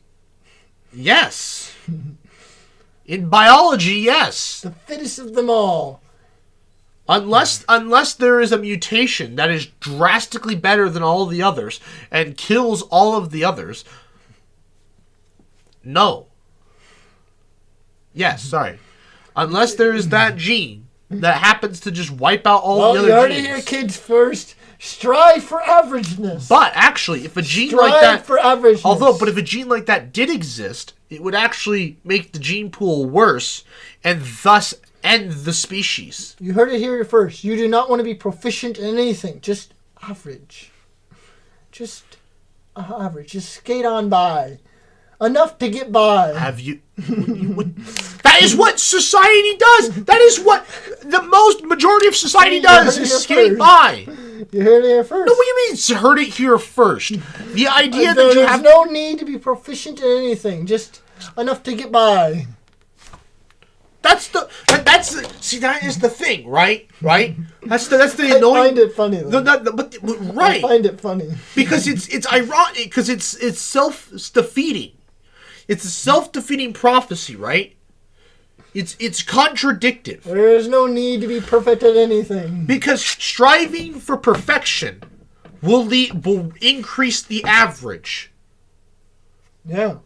Yes. In biology, yes. The fittest of them all. Unless there is a mutation that is drastically better than all of the others and kills all of the others, No. Yes, sorry. Unless there is that gene that happens to just wipe out all the other you heard genes. it here, kids. First, strive for averageness. But actually, if a gene like that, for averageness. but if a gene like that did exist, it would actually make the gene pool worse, and thus end the species. You heard it here first. You do not want to be proficient in anything. Just average. Just average. Just skate on by. Enough to get by. Have you... that is what society does. That is what the majority of society does, is skate by. You heard it here first. No, what do you mean heard it here first? The idea that you have... There's no need to be proficient in anything. Just enough to get by. See, that is the thing, right? That's the annoying... I find it funny, though. Right. I find it funny. Because it's ironic, because it's self-defeating. It's a self-defeating prophecy, right? It's contradictive. There is no need to be perfect at anything. Because striving for perfection will increase the average. Yeah.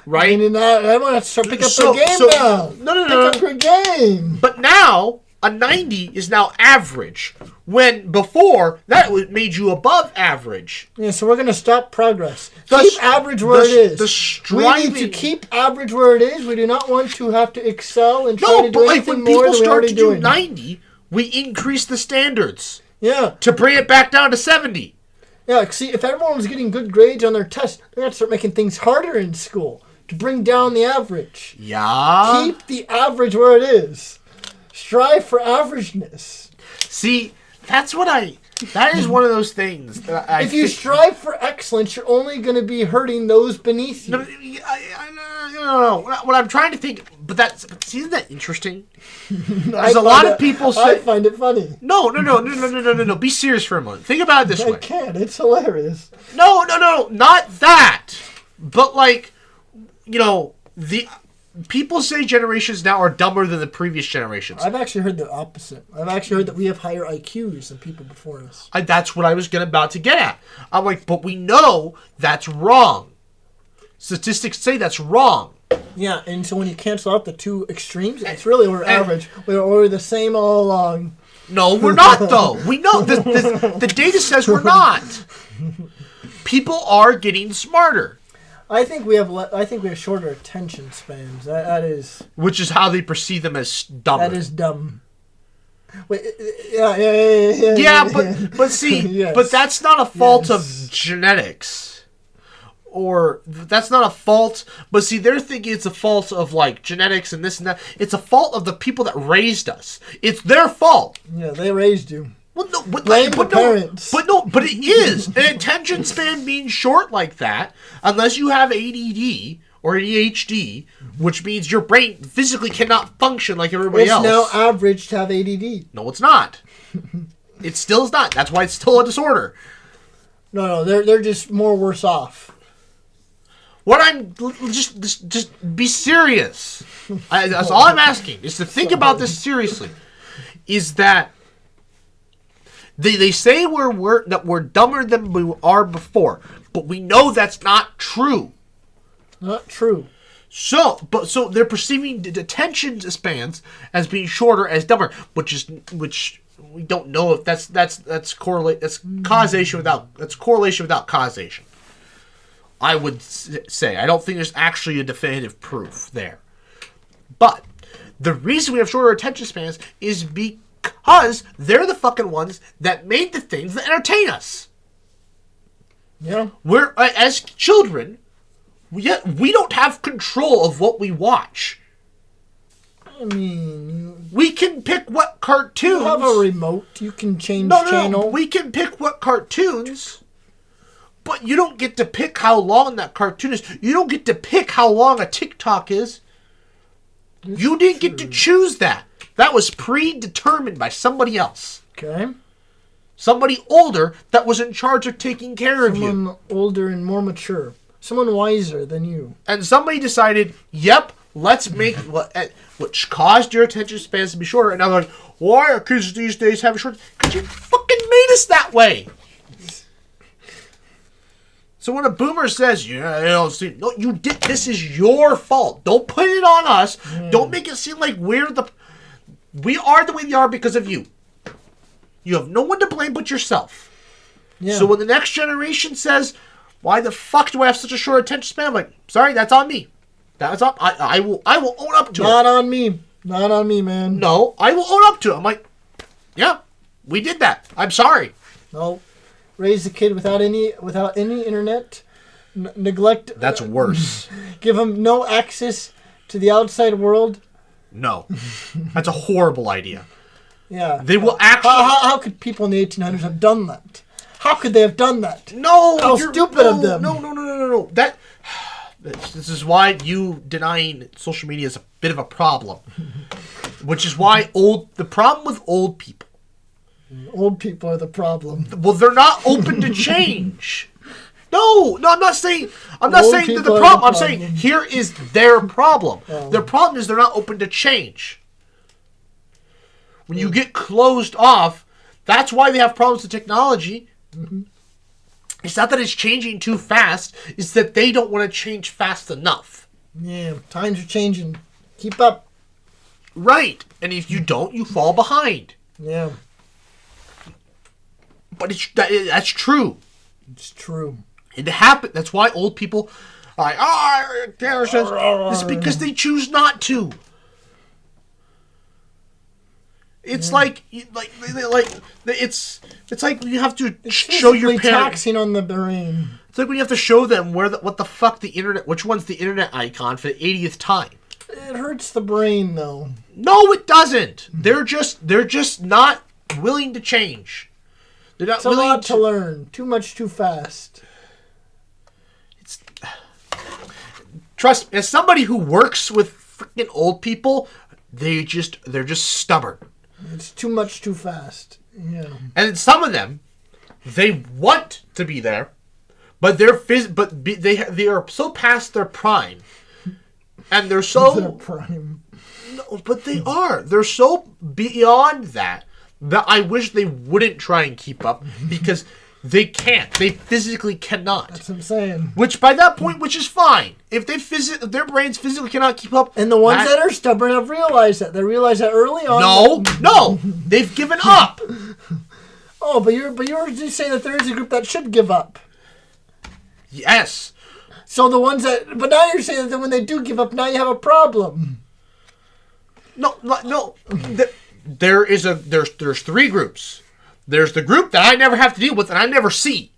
Right? And I want to start picking up the game now. No. Pick up your game. But now, a 90 is now average. When before, that made you above average. Yeah, so we're going to stop progress. Keep average where it is. We need to keep average where it is. We do not want to have to excel and try to do anything more than we're already doing. When people start to do 90, we increase the standards. Yeah. To bring it back down to 70. Yeah, see, if everyone was getting good grades on their tests, they're going to start making things harder in school to bring down the average. Yeah. Keep the average where it is. Strive for averageness. See, that is one of those things. That if you strive for excellence, you're only going to be hurting those beneath you. No. What I'm trying to think, isn't that interesting? There's a lot of people say... I find it funny. No. Be serious for a moment. Think about it this way. I can't. It's hilarious. No. Not that. But the... People say generations now are dumber than the previous generations. I've actually heard the opposite. I've actually heard that we have higher IQs than people before us. That's what I was about to get at. I'm like, but we know that's wrong. Statistics say that's wrong. Yeah, and so when you cancel out the two extremes, it's really we're average. We're the same all along. No, we're not, though. We know. The data says we're not. People are getting smarter. I think we have shorter attention spans. That is, which is how they perceive them as dumb. That is dumb. Wait, but see, yes. But that's not a fault of genetics, or that's not a fault. But see, they're thinking it's a fault of genetics and this and that. It's a fault of the people that raised us. It's their fault. Yeah, they raised you. Well, no, parents. But it is. An attention span being short like that, unless you have ADD or ADHD, which means your brain physically cannot function like everybody else. It's now average to have ADD. No, it's not. It still is not. That's why it's still a disorder. No, they're just worse off. What I'm just be serious. That's all I'm asking is to think about this seriously. Is that they say that we're dumber than we are before, but we know that's not true. Not true. So they're perceiving the attention spans as being shorter as dumber, which we don't know if that's correlation without causation. I would say I don't think there's actually a definitive proof there. But the reason we have shorter attention spans is because they're the fucking ones that made the things that entertain us. Yeah. We're as children, we don't have control of what we watch. I mean, we can pick what cartoons. You have a remote. You can change channel. No. We can pick what cartoons, but you don't get to pick how long that cartoon is. You don't get to pick how long a TikTok is. You didn't get to choose that. That was predetermined by somebody else. Okay. Somebody older that was in charge of taking care of you. Someone older and more mature. Someone wiser than you. And somebody decided, yep, let's make which caused your attention spans to be shorter. And now they're like, why are kids these days having short? Because you fucking made us that way. So when a boomer says, see, no, you did. This is your fault. Don't put it on us. Don't make it seem like we are the way we are because of you. You have no one to blame but yourself. Yeah. So when the next generation says, why the fuck do I have such a short attention span? I'm like, sorry, that's on me. That's on. I will own up to it. Not on me. Not on me, man. No, I will own up to it. I'm like, yeah, we did that. I'm sorry. No. Raise the kid without any internet, neglect. That's worse. Give him no access to the outside world. No, that's a horrible idea. Yeah, they will actually. How could people in the 1800s have done that? How could they have done that? No, how stupid of them. No. This is why you denying social media is a bit of a problem. Which is why the problem with old people. Old people are the problem. Well, they're not open to change. No, I'm not saying they're the problem. I'm saying here is their problem. Oh. Their problem is they're not open to change. When you get closed off, that's why they have problems with technology. Mm-hmm. It's not that it's changing too fast. It's that they don't want to change fast enough. Yeah, times are changing. Keep up. Right. And if you don't, you fall behind. Yeah. But that's true. It's true. It happened. That's why old people are like, it's because they choose not to. It's like it's like you have to show your parents. Taxing on the brain. It's like when you have to show them what the fuck the internet, which one's the internet icon for the 80th time. It hurts the brain though. No, it doesn't. They're just not willing to change. They're not willing a lot to learn. Too much, too fast. Trust me, as somebody who works with freaking old people, they're just stubborn. It's too much, too fast. Yeah. And some of them, they want to be there, but they are so past their prime, and they're so their prime. No, but they are. They're so beyond that I wish they wouldn't try and keep up because they can't. They physically cannot. That's what I'm saying. Which by that point, which is fine. If their brains physically cannot keep up. And the ones that are stubborn have realized that. They realized that early on. No. They've given up. Oh, but you're just saying that there is a group that should give up. Yes. So the ones that... But now you're saying that when they do give up, now you have a problem. No. There's three groups. There's the group that I never have to deal with and I never see.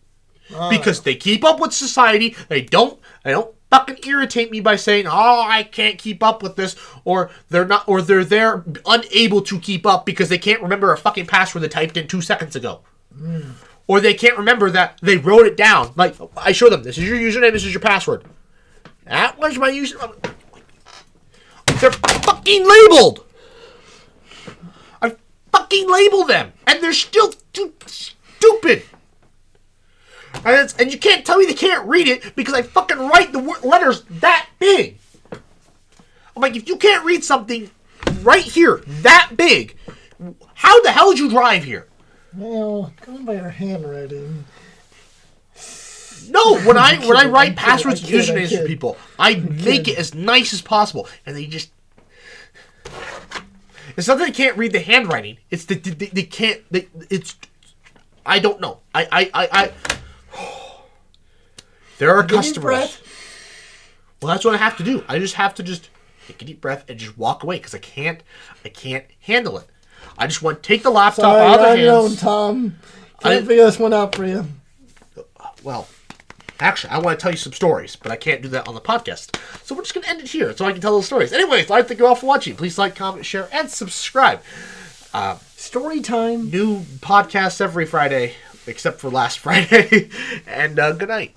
Because they keep up with society. They don't fucking irritate me by saying, oh, I can't keep up with this. Or they're unable to keep up because they can't remember a fucking password they typed in 2 seconds ago. Or they can't remember that they wrote it down. Like, I show them, this is your username, this is your password. That was my username. They're fucking labeled. I fucking label them. And they're still too stupid. And you can't tell me they can't read it because I fucking write the letters that big. I'm like, if you can't read something right here that big, how the hell did you drive here? Well, going by your handwriting. No, when I write passwords and usernames for people, I make it as nice as possible, and they just. It's not that they can't read the handwriting. It's that they can't. It's. I don't know. I There are customers. Well, that's what I have to do. I just have to take a deep breath and just walk away because I can't handle it. I just want to take the laptop out of their hands. You're on your own, Tom. Can't figure this one out for you. Well, actually, I want to tell you some stories, but I can't do that on the podcast. So we're just going to end it here so I can tell those stories. Anyways, I'd like to thank you all for watching. Please like, comment, share, and subscribe. Story time. New podcasts every Friday, except for last Friday. And good night.